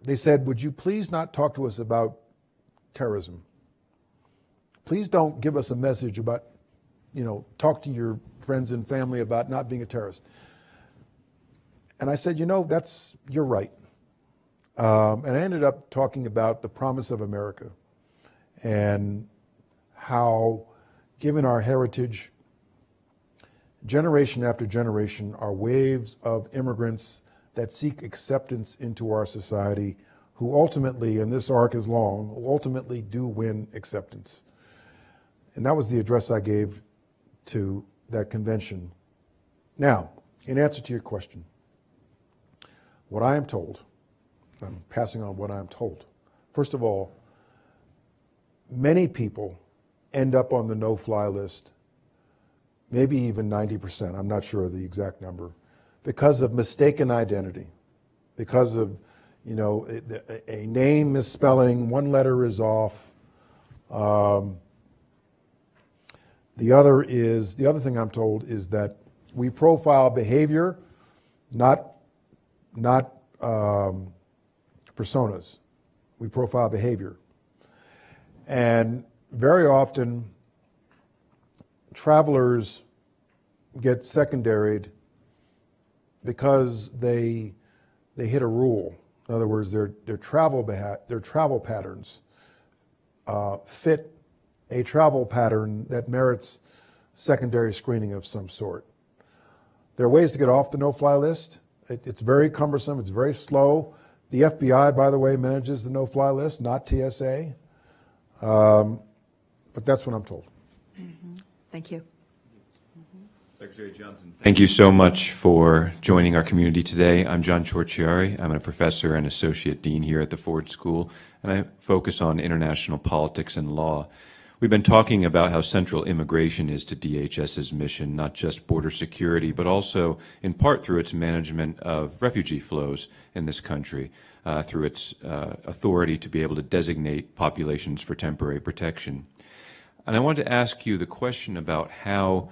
they said, would you please not talk to us about terrorism? Please don't give us a message about, talk to your friends and family about not being a terrorist. And I said, you're right. And I ended up talking about the promise of America and how, given our heritage, generation after generation are waves of immigrants that seek acceptance into our society who ultimately, and this arc is long, who ultimately do win acceptance. And that was the address I gave to that convention. Now, in answer to your question, what I am told, I'm passing on what I am told. First of all, many people end up on the no-fly list, maybe even 90%, I'm not sure of the exact number, because of mistaken identity, because of a name misspelling, one letter is off. The other thing I'm told is that we profile behavior, not personas. We profile behavior. And very often, travelers get secondaried because they hit a rule. In other words, their travel patterns fit a travel pattern that merits secondary screening of some sort. There are ways to get off the no-fly list. It's very cumbersome. It's very slow. The FBI, by the way, manages the no-fly list, not TSA. But that's what I'm told. Mm-hmm. Thank you. Secretary Johnson, thank you so much for joining our community today. I'm John Ciorciari. I'm a professor and associate dean here at the Ford School, and I focus on international politics and law. We've been talking about how central immigration is to DHS's mission, not just border security, but also in part through its management of refugee flows in this country, through its authority to be able to designate populations for temporary protection. And I wanted to ask you the question about how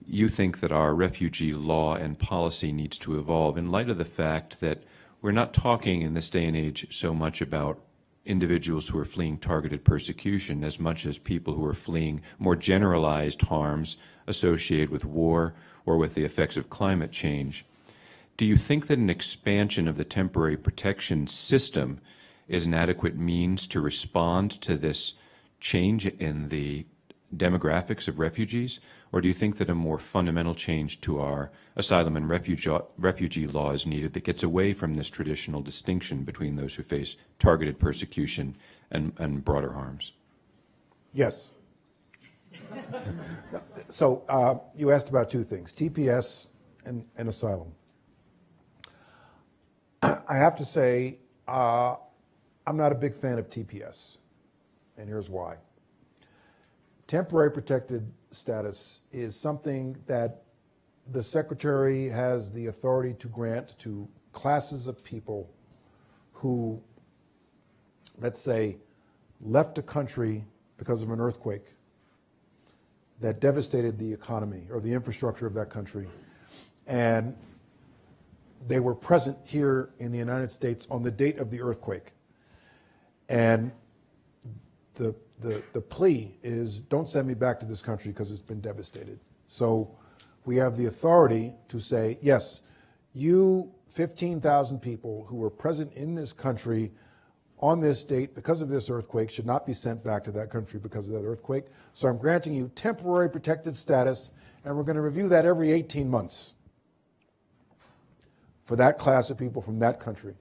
you think that our refugee law and policy needs to evolve in light of the fact that we're not talking in this day and age so much about individuals who are fleeing targeted persecution as much as people who are fleeing more generalized harms associated with war or with the effects of climate change. Do you think that an expansion of the temporary protection system is an adequate means to respond to this change in the demographics of refugees? Or do you think that a more fundamental change to our asylum and refugee law is needed that gets away from this traditional distinction between those who face targeted persecution and broader harms? Yes. So you asked about two things, TPS and asylum. I have to say, I'm not a big fan of TPS, and here's why. Temporary protected status is something that the Secretary has the authority to grant to classes of people who, let's say, left a country because of an earthquake that devastated the economy or the infrastructure of that country, And they were present here in the United States on the date of the earthquake. And the plea is, don't send me back to this country because it's been devastated. So we have the authority to say, yes, you 15,000 people who were present in this country on this date because of this earthquake should not be sent back to that country because of that earthquake. So I'm granting you temporary protected status, and we're going to review that every 18 months for that class of people from that country.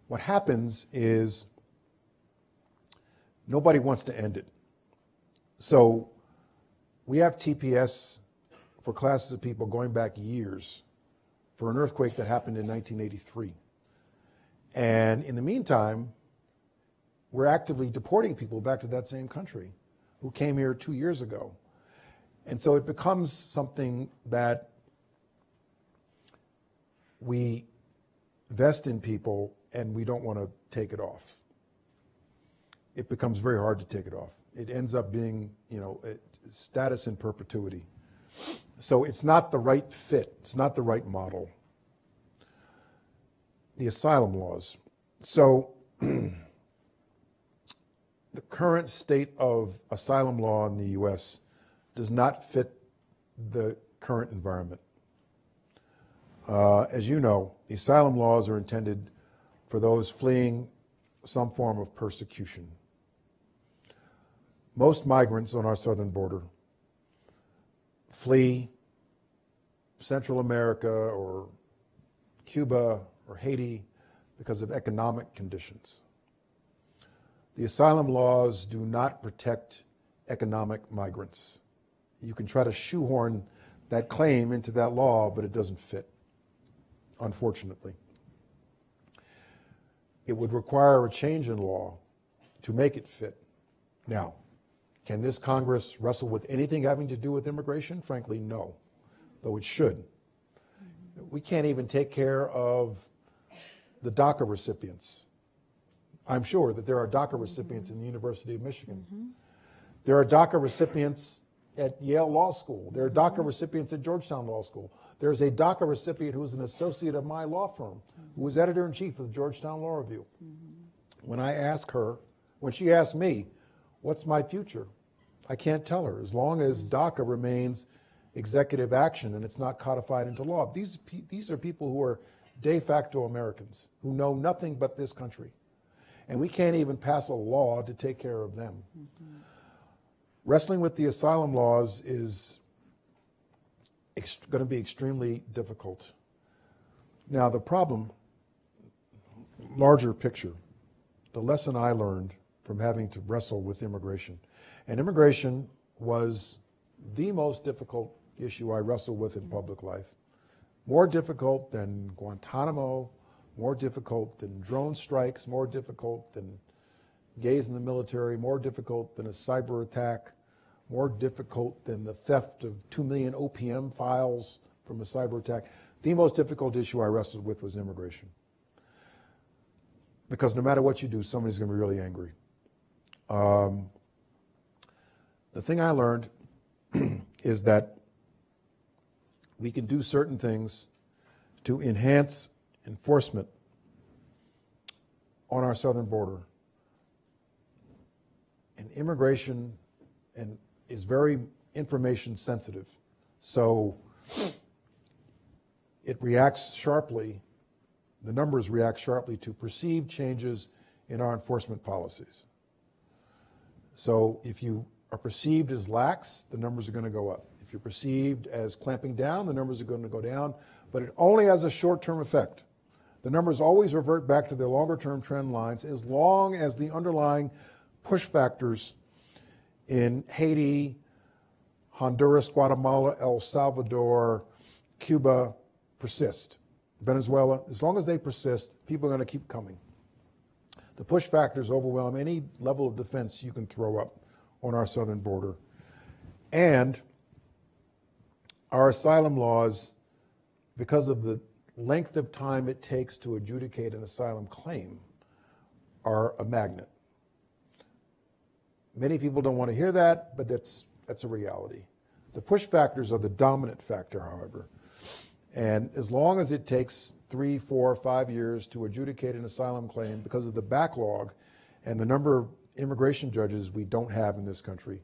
What happens is nobody wants to end it. So we have TPS for classes of people going back years for an earthquake that happened in 1983. And in the meantime, we're actively deporting people back to that same country who came here 2 years ago. And so it becomes something that we invest in people and we don't want to take it off. It becomes very hard to take it off. It ends up being, status in perpetuity. So it's not the right fit. It's not the right model. The asylum laws. So the current state of asylum law in the U.S. does not fit the current environment. As you know, the asylum laws are intended for those fleeing some form of persecution. Most migrants on our southern border flee Central America or Cuba or Haiti because of economic conditions. The asylum laws do not protect economic migrants. You can try to shoehorn that claim into that law, but it doesn't fit, unfortunately. It would require a change in law to make it fit. Now, can this Congress wrestle with anything having to do with immigration? Frankly, no, though it should. We can't even take care of the DACA recipients. I'm sure that there are DACA recipients in the University of Michigan. There are DACA recipients at Yale Law School. There are DACA recipients at Georgetown Law School. There's a DACA recipient who is an associate of my law firm, who was editor-in-chief of the Georgetown Law Review. When she asked me, what's my future? I can't tell her. As long as DACA remains executive action and it's not codified into law. These are people who are de facto Americans, who know nothing but this country. And we can't even pass a law to take care of them. Wrestling with the asylum laws is going to be extremely difficult. Now, the problem, larger picture, the lesson I learned from having to wrestle with immigration. And immigration was the most difficult issue I wrestled with in public life. More difficult than Guantanamo, more difficult than drone strikes, more difficult than gays in the military, more difficult than a cyber attack, more difficult than the theft of 2 million OPM files from a cyber attack. The most difficult issue I wrestled with was immigration. Because no matter what you do, somebody's going to be really angry. The thing I learned is that we can do certain things to enhance enforcement on our southern border. And immigration is very information sensitive. So it reacts sharply, the numbers react sharply to perceived changes in our enforcement policies. So if you are perceived as lax, the numbers are going to go up. If you're perceived as clamping down, the numbers are going to go down, but it only has a short-term effect. The numbers always revert back to their longer-term trend lines as long as the underlying push factors in Haiti, Honduras, Guatemala, El Salvador, Cuba persist. Venezuela, as long as they persist, people are going to keep coming. The push factors overwhelm any level of defense you can throw up on our southern border. And our asylum laws, because of the length of time it takes to adjudicate an asylum claim, are a magnet. Many people don't want to hear that, but that's a reality. The push factors are the dominant factor, however. And as long as it takes 3, 4, 5 years to adjudicate an asylum claim because of the backlog and the number of immigration judges we don't have in this country,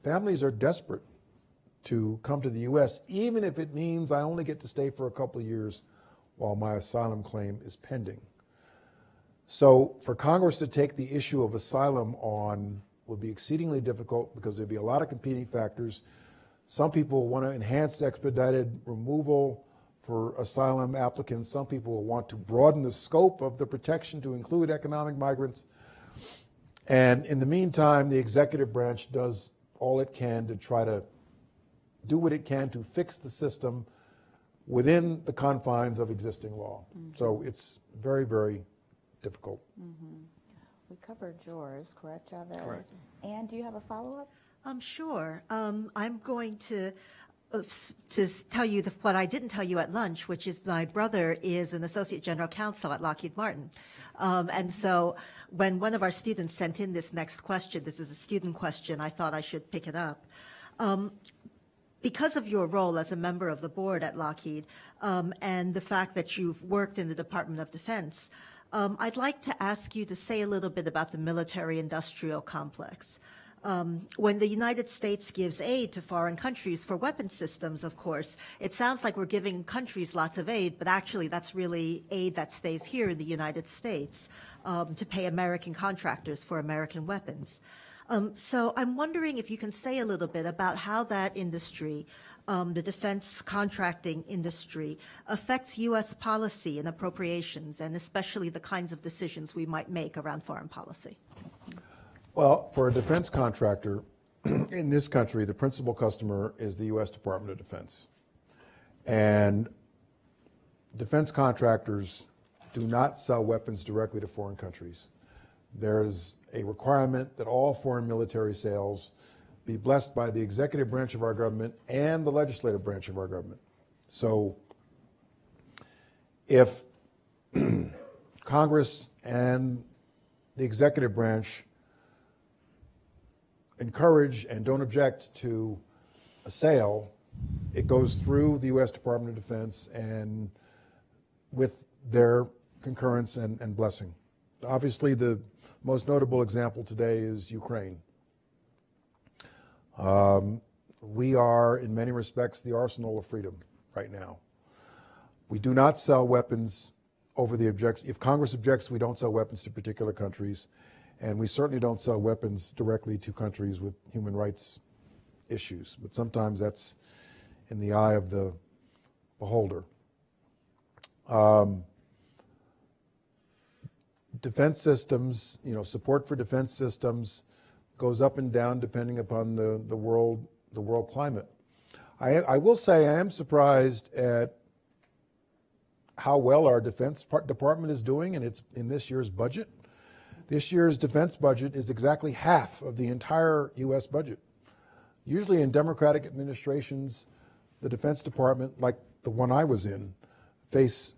families are desperate to come to the U.S., even if it means I only get to stay for a couple of years while my asylum claim is pending. So for Congress to take the issue of asylum on would be exceedingly difficult because there'd be a lot of competing factors. Some people want to enhance expedited removal for asylum applicants. Some people will want to broaden the scope of the protection to include economic migrants. And in the meantime, the executive branch does all it can to try to do what it can to fix the system within the confines of existing law. Mm-hmm. So it's very, very difficult. Mm-hmm. We covered yours, correct, Javed? Correct. And do you have a follow-up? Sure. I'm going to tell you what I didn't tell you at lunch, which is my brother is an associate general counsel at Lockheed Martin. And so when one of our students sent in this next question, this is a student question, I thought I should pick it up. Because of your role as a member of the board at Lockheed and the fact that you've worked in the Department of Defense, I'd like to ask you to say a little bit about the military-industrial complex. When the United States gives aid to foreign countries for weapon systems, of course, it sounds like we're giving countries lots of aid, but actually that's really aid that stays here in the United States to pay American contractors for American weapons. So I'm wondering if you can say a little bit about how that industry, the defense contracting industry, affects U.S. policy and appropriations, and especially the kinds of decisions we might make around foreign policy. Well, for a defense contractor in this country, the principal customer is the U.S. Department of Defense. And defense contractors do not sell weapons directly to foreign countries. There's a requirement that all foreign military sales be blessed by the executive branch of our government and the legislative branch of our government. So if Congress and the executive branch encourage and don't object to a sale, it goes through the U.S. Department of Defense and with their concurrence and blessing. Obviously, the most notable example today is Ukraine. We are, in many respects, the arsenal of freedom right now. We do not sell weapons over the objection. If Congress objects, we don't sell weapons to particular countries. And we certainly don't sell weapons directly to countries with human rights issues. But sometimes that's in the eye of the beholder. Defense systems, support for defense systems goes up and down depending upon the world climate. I will say I am surprised at how well our Defense Department is doing in this year's budget. This year's defense budget is exactly half of the entire U.S. budget. Usually in Democratic administrations, the Defense Department, like the one I was in, face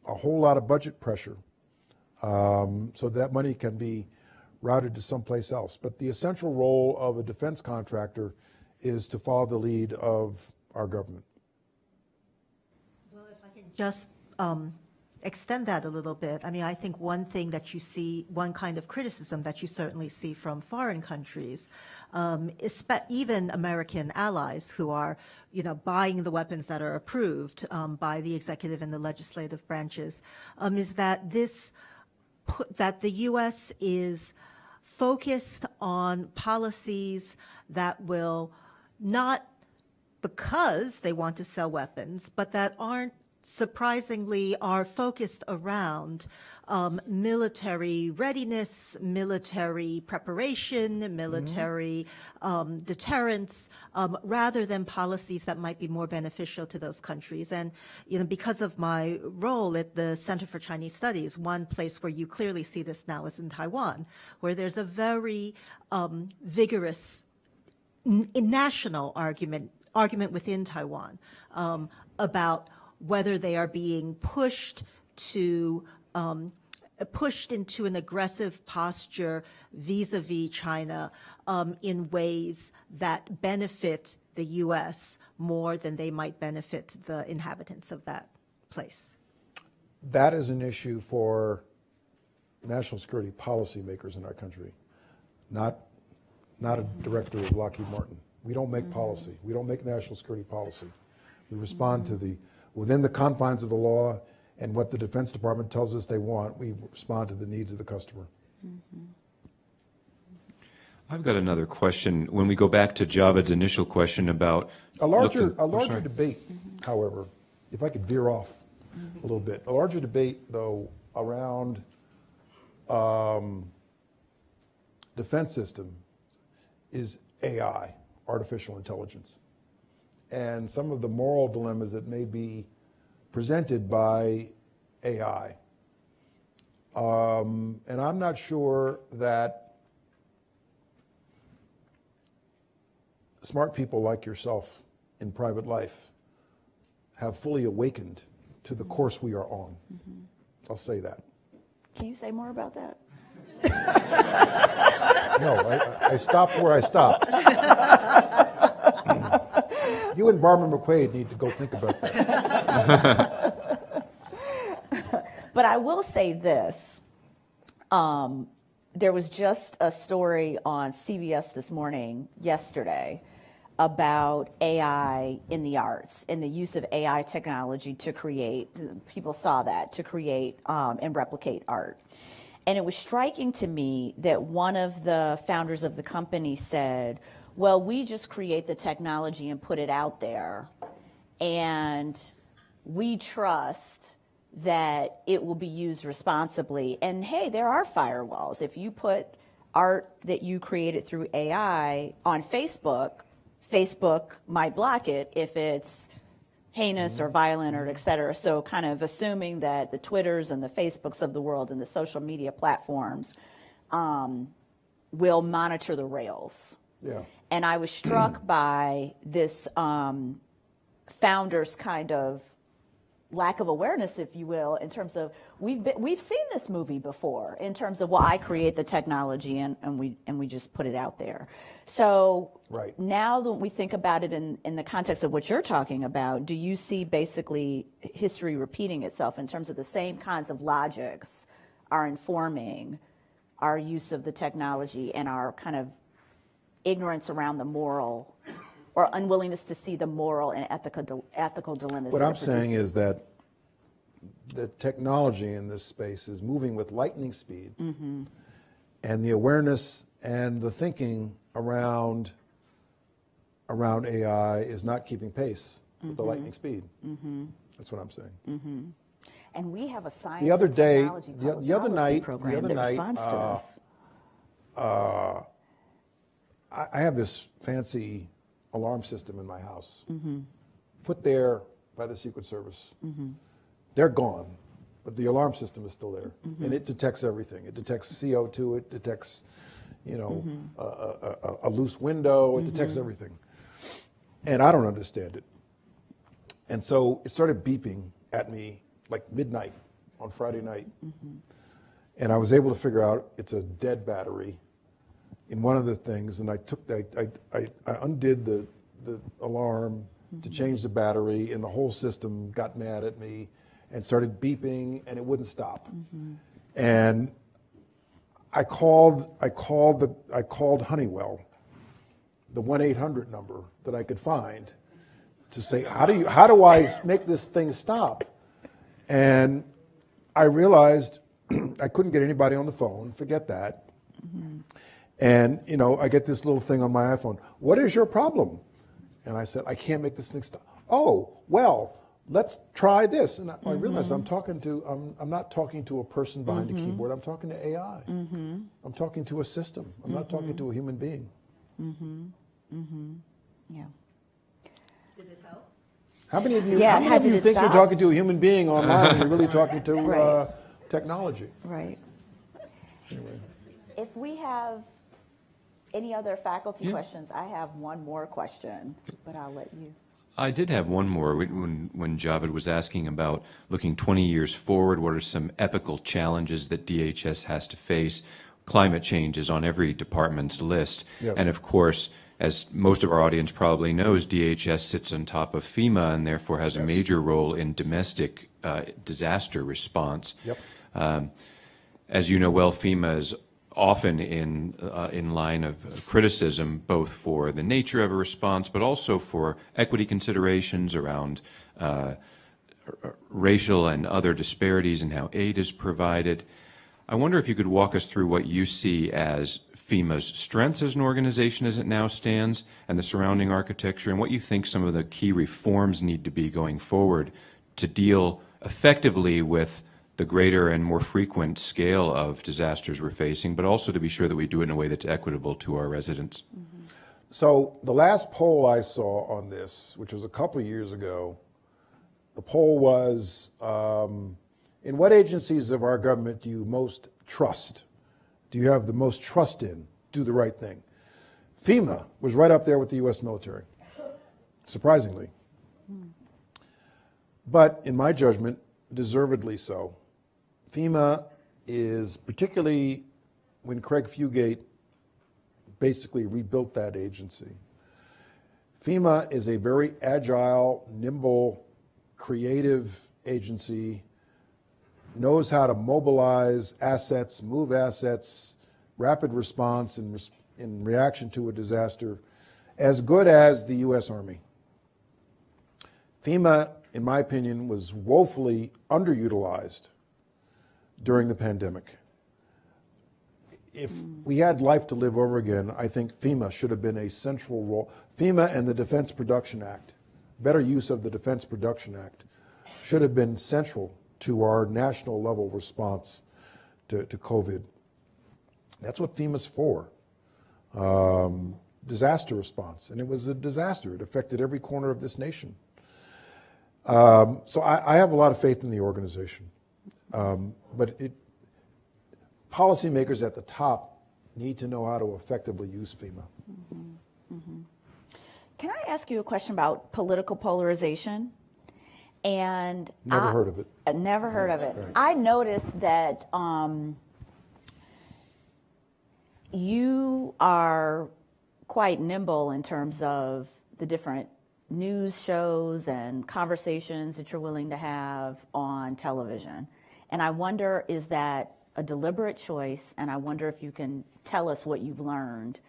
a whole lot of budget pressure. So that money can be routed to someplace else. But the essential role of a defense contractor is to follow the lead of our government. Well, if I can just extend that a little bit. I mean, I think one thing that you see, one kind of criticism that you certainly see from foreign countries, even American allies who are, buying the weapons that are approved by the executive and the legislative branches, is that that the U.S. is focused on policies that will not because they want to sell weapons, but that surprisingly are focused around military readiness, military preparation, military deterrence, rather than policies that might be more beneficial to those countries. And, because of my role at the Center for Chinese Studies, one place where you clearly see this now is in Taiwan, where there's a very vigorous national argument within Taiwan about whether they are being pushed into an aggressive posture vis-a-vis China in ways that benefit the U.S. more than they might benefit the inhabitants of that place? That is an issue for national security policymakers in our country, not a director of Lockheed Martin. We don't make policy. We don't make national security policy. We respond to within the confines of the law and what the Defense Department tells us they want, we respond to the needs of the customer. I've got another question. When we go back to Javad's initial question about A larger debate, however, if I could veer off a little bit, a larger debate, though, around defense system is AI, artificial intelligence, and some of the moral dilemmas that may be presented by AI. And I'm not sure that smart people like yourself in private life have fully awakened to the course we are on. I'll say that. Can you say more about that? No, I stopped where I stopped. You and Barbara McQuaid need to go think about that. But I will say this. There was just a story on CBS this morning, yesterday, about AI in the arts and the use of AI technology to create, people saw that, to create and replicate art. And it was striking to me that one of the founders of the company said, well, we just create the technology and put it out there, and we trust that it will be used responsibly. And hey, there are firewalls. If you put art that you created through AI on Facebook, Facebook might block it if it's heinous or violent or et cetera. So kind of assuming that the Twitters and the Facebooks of the world and the social media platforms will monitor the rails. Yeah. And I was struck by this founder's kind of lack of awareness, if you will, in terms of we've seen this movie before in terms of, well, I create the technology and we just put it out there. So right. Now that we think about it in the context of what you're talking about, do you see basically history repeating itself in terms of the same kinds of logics are informing our use of the technology and our kind of ignorance around the moral or unwillingness to see the moral and ethical dilemmas? What I'm saying is that the technology in this space is moving with lightning speed, and the awareness and the thinking around AI is not keeping pace with the lightning speed. That's what I'm saying. And we have a science The other and day, technology the public other policy night, program that responds to this. I have this fancy alarm system in my house, put there by the Secret Service. They're gone, but the alarm system is still there, and it detects everything. It detects CO2, it detects, a loose window, it detects everything. And I don't understand it. And so it started beeping at me like midnight on Friday night. And I was able to figure out it's a dead battery in one of the things, and I undid the alarm to change the battery, and the whole system got mad at me and started beeping, and it wouldn't stop. And I called Honeywell, the 1-800 number that I could find, to say, how do I make this thing stop? And I realized I couldn't get anybody on the phone. Forget that. And, I get this little thing on my iPhone. What is your problem? And I said, I can't make this thing stop. Oh, well, let's try this. And I realized I'm not talking to a person behind a keyboard. I'm talking to AI. I'm talking to a system. I'm not talking to a human being. Yeah. Did it help? How many of you, Yeah, how many how of did you it think stop? you're talking to a human being online and you're really talking to Right. technology? Right. Anyway. If we have any other faculty questions, I have one more question, but I'll let you. I did have one more when Javad was asking about looking 20 years forward. What are some epical challenges that DHS has to face? Climate change is on every department's list. Yes. And of course, As most of our audience probably knows, DHS sits on top of FEMA and therefore has a major role in domestic disaster response. Yep. As you know well, FEMA is often in line of criticism, both for the nature of a response, but also for equity considerations around racial and other disparities in how aid is provided. I wonder if you could walk us through what you see as FEMA's strengths as an organization as it now stands and the surrounding architecture, and what you think some of the key reforms need to be going forward to deal effectively with the greater and more frequent scale of disasters we're facing, but also to be sure that we do it in a way that's equitable to our residents. Mm-hmm. So the last poll I saw on this, which was a couple of years ago, the poll was, in what agencies of our government do you most trust? Do you have the most trust in? Do the right thing. FEMA was right up there with the U.S. military, surprisingly. But in my judgment, deservedly so. FEMA is, particularly when Craig Fugate basically rebuilt that agency, FEMA is a very agile, nimble, creative agency, knows how to mobilize assets, move assets, rapid response in reaction to a disaster, as good as the U.S. Army. FEMA, in my opinion, was woefully underutilized during the pandemic. If we had life to live over again, I think FEMA should have been a central role. FEMA and the Defense Production Act, better use of the Defense Production Act, should have been central to our national level response to COVID. That's what FEMA's for. Disaster response. And it was a disaster. It affected every corner of this nation. So I have a lot of faith in the organization. But policymakers at the top need to know how to effectively use FEMA. Mm-hmm. Mm-hmm. Can I ask you a question about political polarization? And Never heard of it. Never heard of it. Right. I noticed that you are quite nimble in terms of the different news shows and conversations that you're willing to have on television. And I wonder, is that a deliberate choice? And I wonder if you can tell us what you've learned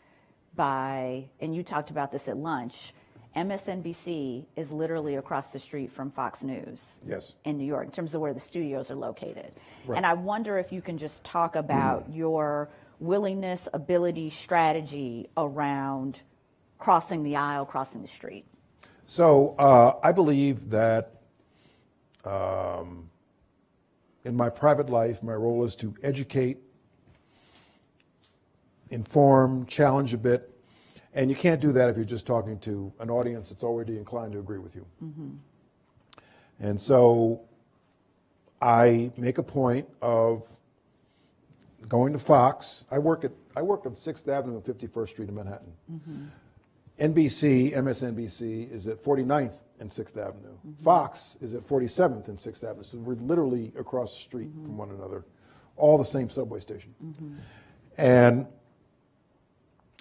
by, and you talked about this at lunch, MSNBC is literally across the street from Fox News. Yes. In New York, in terms of where the studios are located. Right. And I wonder if you can just talk about your willingness, ability, strategy around crossing the aisle, crossing the street. So I believe that in my private life, my role is to educate, inform, challenge a bit. And you can't do that if you're just talking to an audience that's already inclined to agree with you. Mm-hmm. And so I make a point of going to Fox. I work on 6th Avenue and 51st Street in Manhattan. Mm-hmm. MSNBC is at 49th and 6th Avenue. Mm-hmm. Fox is at 47th and 6th Avenue. So we're literally across the street mm-hmm. from one another, all the same subway station. Mm-hmm. And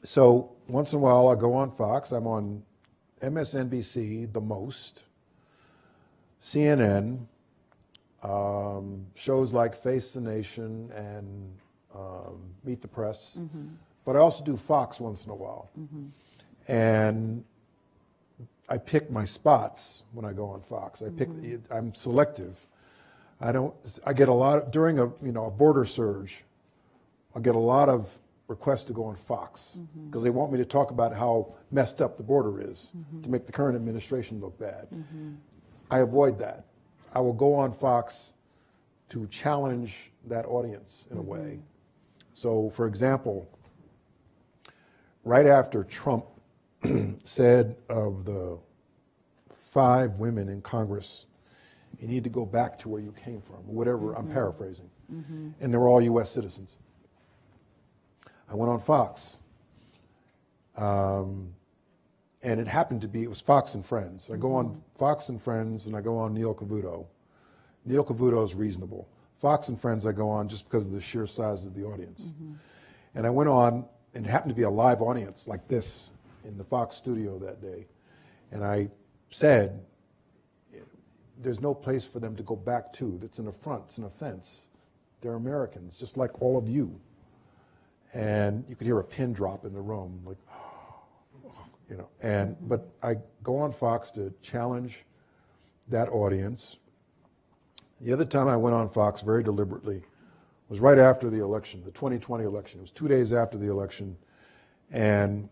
so once in a while I go on Fox. I'm on MSNBC the most, CNN, shows like Face the Nation and Meet the Press. Mm-hmm. But I also do Fox once in a while. Mm-hmm. And I pick my spots when I go on Fox. I'm selective. I get a lot during a border surge. I get a lot of requests to go on Fox because they want me to talk about how messed up the border is to make the current administration look bad. I avoid that. I will go on Fox to challenge that audience in a way. So, for example, right after Trump said of the 5 women in Congress, you need to go back to where you came from, or whatever, I'm paraphrasing. And they were all U.S. citizens. I went on Fox. And it happened to be, it was Fox and Friends. I go on Fox and Friends, and I go on Neil Cavuto. Neil Cavuto is reasonable. Fox and Friends I go on just because of the sheer size of the audience. And I went on, and it happened to be a live audience like this. in the Fox studio that day, and I said, there's no place for them to go back to. That's an affront, it's an offense. They're Americans, just like all of you. And you could hear a pin drop in the room, like, you know. But I go on Fox to challenge that audience. The other time I went on Fox very deliberately was right after the election, the 2020 election. It was 2 days after the election, and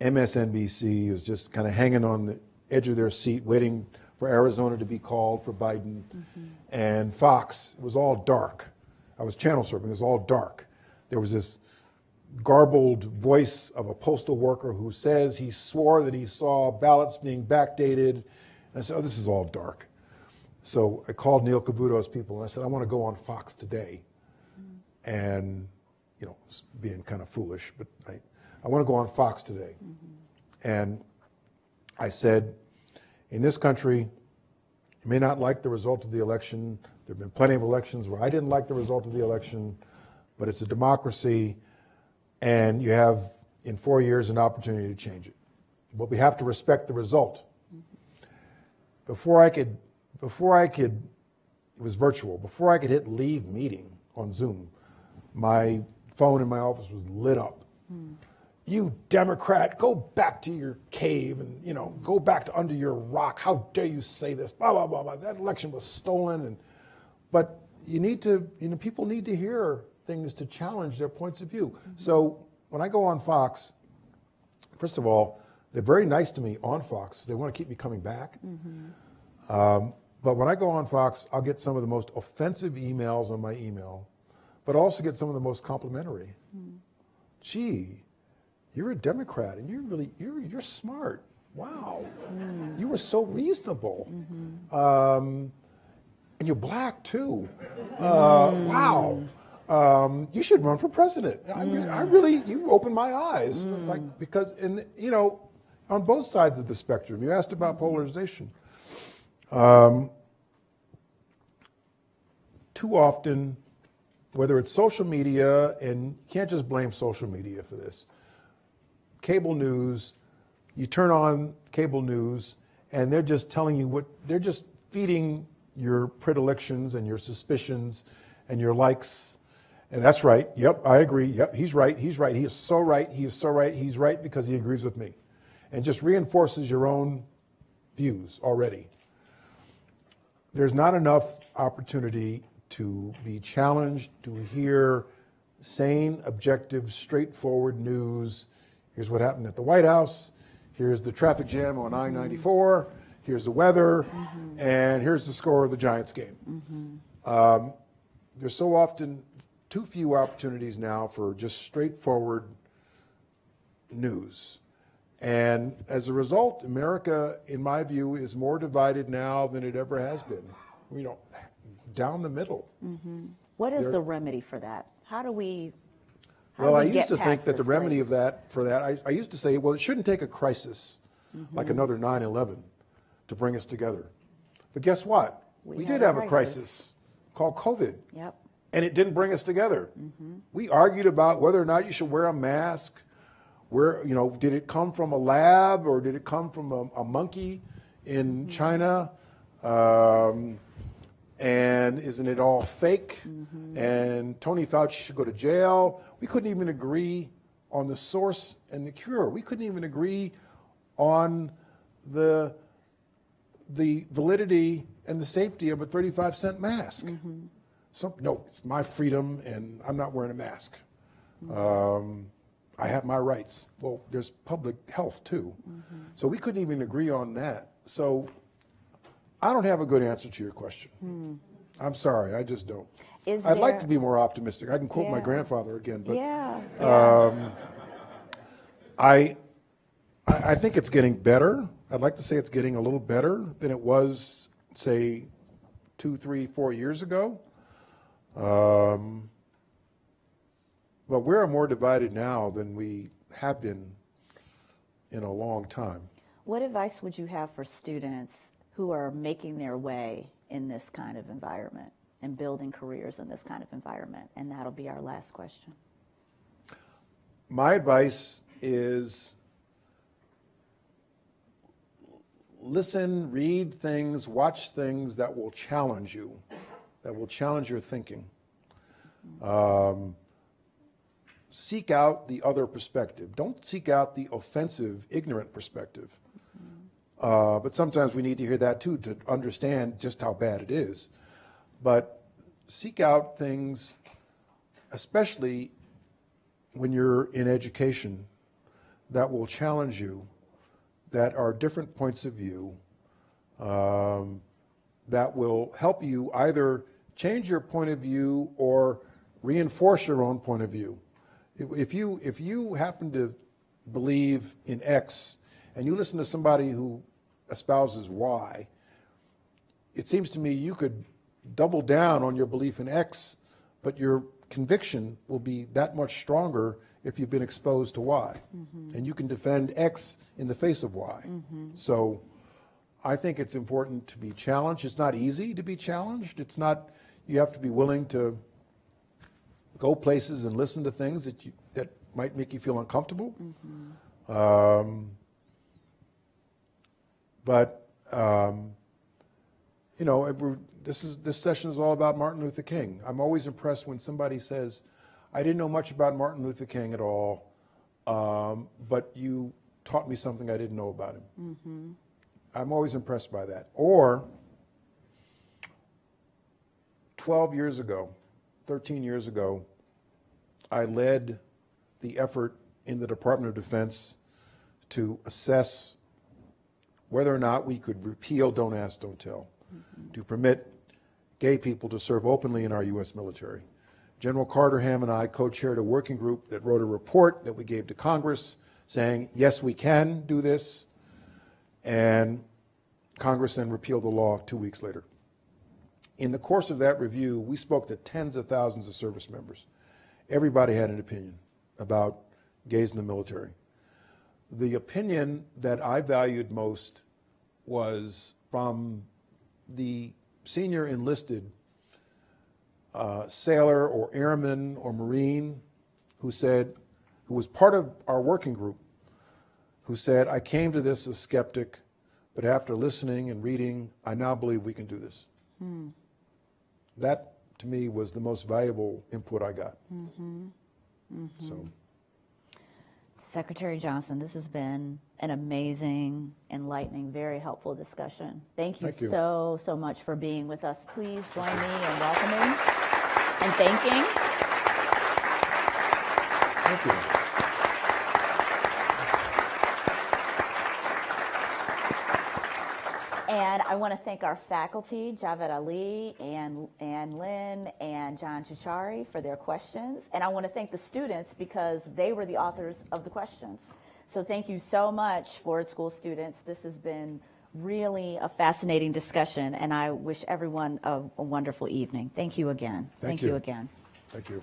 MSNBC was just kind of hanging on the edge of their seat, waiting for Arizona to be called for Biden. And Fox, it was all dark. I was channel surfing, it was all dark. There was this garbled voice of a postal worker who says he swore that he saw ballots being backdated. And I said, oh, this is all dark. So I called Neil Cavuto's people and I said, I want to go on Fox today. And, you know, being kind of foolish, but I want to go on Fox today. And I said, in this country, you may not like the result of the election. There have been plenty of elections where I didn't like the result of the election, but it's a democracy, and you have, in 4 years, an opportunity to change it. But we have to respect the result. Before I could, it was virtual, before I could hit leave meeting on Zoom, my phone in my office was lit up. You Democrat, go back to your cave and, you know, go back to under your rock. How dare you say this? Blah, blah, blah, blah. That election was stolen. But you need to, you know, people need to hear things to challenge their points of view. So when I go on Fox, first of all, they're very nice to me on Fox. They want to keep me coming back. But when I go on Fox, I'll get some of the most offensive emails on my email, but also get some of the most complimentary. Gee, you're a Democrat and you're smart. Wow. You were so reasonable. And you're black too. Wow. You should run for president. I really, you opened my eyes. Like, because, you know, on both sides of the spectrum, you asked about polarization. Too often, whether it's social media, and you can't just blame social media for this, cable news, you turn on cable news and they're just telling you they're just feeding your predilections and your suspicions and your likes. And that's right. Yep, I agree. Yep, he's right. He's right. He is so right. He is so right. He's right because he agrees with me. And just reinforces your own views already. There's not enough opportunity to be challenged, to hear sane, objective, straightforward news. Here's what happened at the White House. Here's the traffic jam on I-94. Here's the weather. And here's the score of the Giants game. There's so often too few opportunities now for just straightforward news. And as a result, America, in my view, is more divided now than it ever has been. You know, down the middle. What is the remedy for that? How do we Well, I get used to think past that the this remedy place? for that, I used to say, well, it shouldn't take a crisis like another 9/11 to bring us together. But guess what? We did have a crisis called COVID. Yep. And it didn't bring us together. We argued about whether or not you should wear a mask. Where, you know, did it come from a lab or did it come from a monkey in China? And isn't it all fake? And Tony Fauci should go to jail. We couldn't even agree on the source and the cure. We couldn't even agree on the validity and the safety of a 35-cent mask. No, it's my freedom and I'm not wearing a mask. I have my rights. Well, there's public health too. So we couldn't even agree on that. So I don't have a good answer to your question. I'm sorry, I just don't. I'd like to be more optimistic. I can quote my grandfather again, but I think it's getting better. I'd like to say it's getting a little better than it was, say, 2, 3, 4 years ago. But we're more divided now than we have been in a long time. What advice would you have for students who are making their way in this kind of environment and building careers in this kind of environment? And that'll be our last question. My advice is listen, read things, watch things that will challenge you, that will challenge your thinking. Seek out the other perspective. Don't seek out the offensive, ignorant perspective. But sometimes we need to hear that too to understand just how bad it is. But seek out things, especially when you're in education, that will challenge you, that are different points of view, that will help you either change your point of view or reinforce your own point of view. If you happen to believe in X and you listen to somebody who espouses Y, it seems to me you could double down on your belief in X, but your conviction will be that much stronger if you've been exposed to Y. And you can defend X in the face of Y. So I think it's important to be challenged. It's not easy to be challenged. It's not, you have to be willing to go places and listen to things that might make you feel uncomfortable. You know, this session is all about Martin Luther King. I'm always impressed when somebody says, I didn't know much about Martin Luther King at all, but you taught me something I didn't know about him. I'm always impressed by that. Or 12 years ago, 13 years ago, I led the effort in the Department of Defense to assess whether or not we could repeal Don't Ask, Don't Tell, to permit gay people to serve openly in our U.S. military. General Carter-Ham and I co-chaired a working group that wrote a report that we gave to Congress saying, yes, we can do this, and Congress then repealed the law 2 weeks later. In the course of that review, we spoke to tens of thousands of service members. Everybody had an opinion about gays in the military. The opinion that I valued most was from the senior enlisted sailor or airman or Marine who was part of our working group, who said, I came to this a skeptic, but after listening and reading, I now believe we can do this. That, to me, was the most valuable input I got. So, Secretary Johnson, this has been an amazing, enlightening, very helpful discussion. Thank you so much for being with us. Please join me in welcoming and thanking. thank you. And I want to thank our faculty, Javed Ali, Ann Lynn, and John Chichari for their questions. And I want to thank the students because they were the authors of the questions. So thank you so much, Ford School students. This has been really a fascinating discussion, and I wish everyone a wonderful evening. Thank you again. Thank you again. Thank you.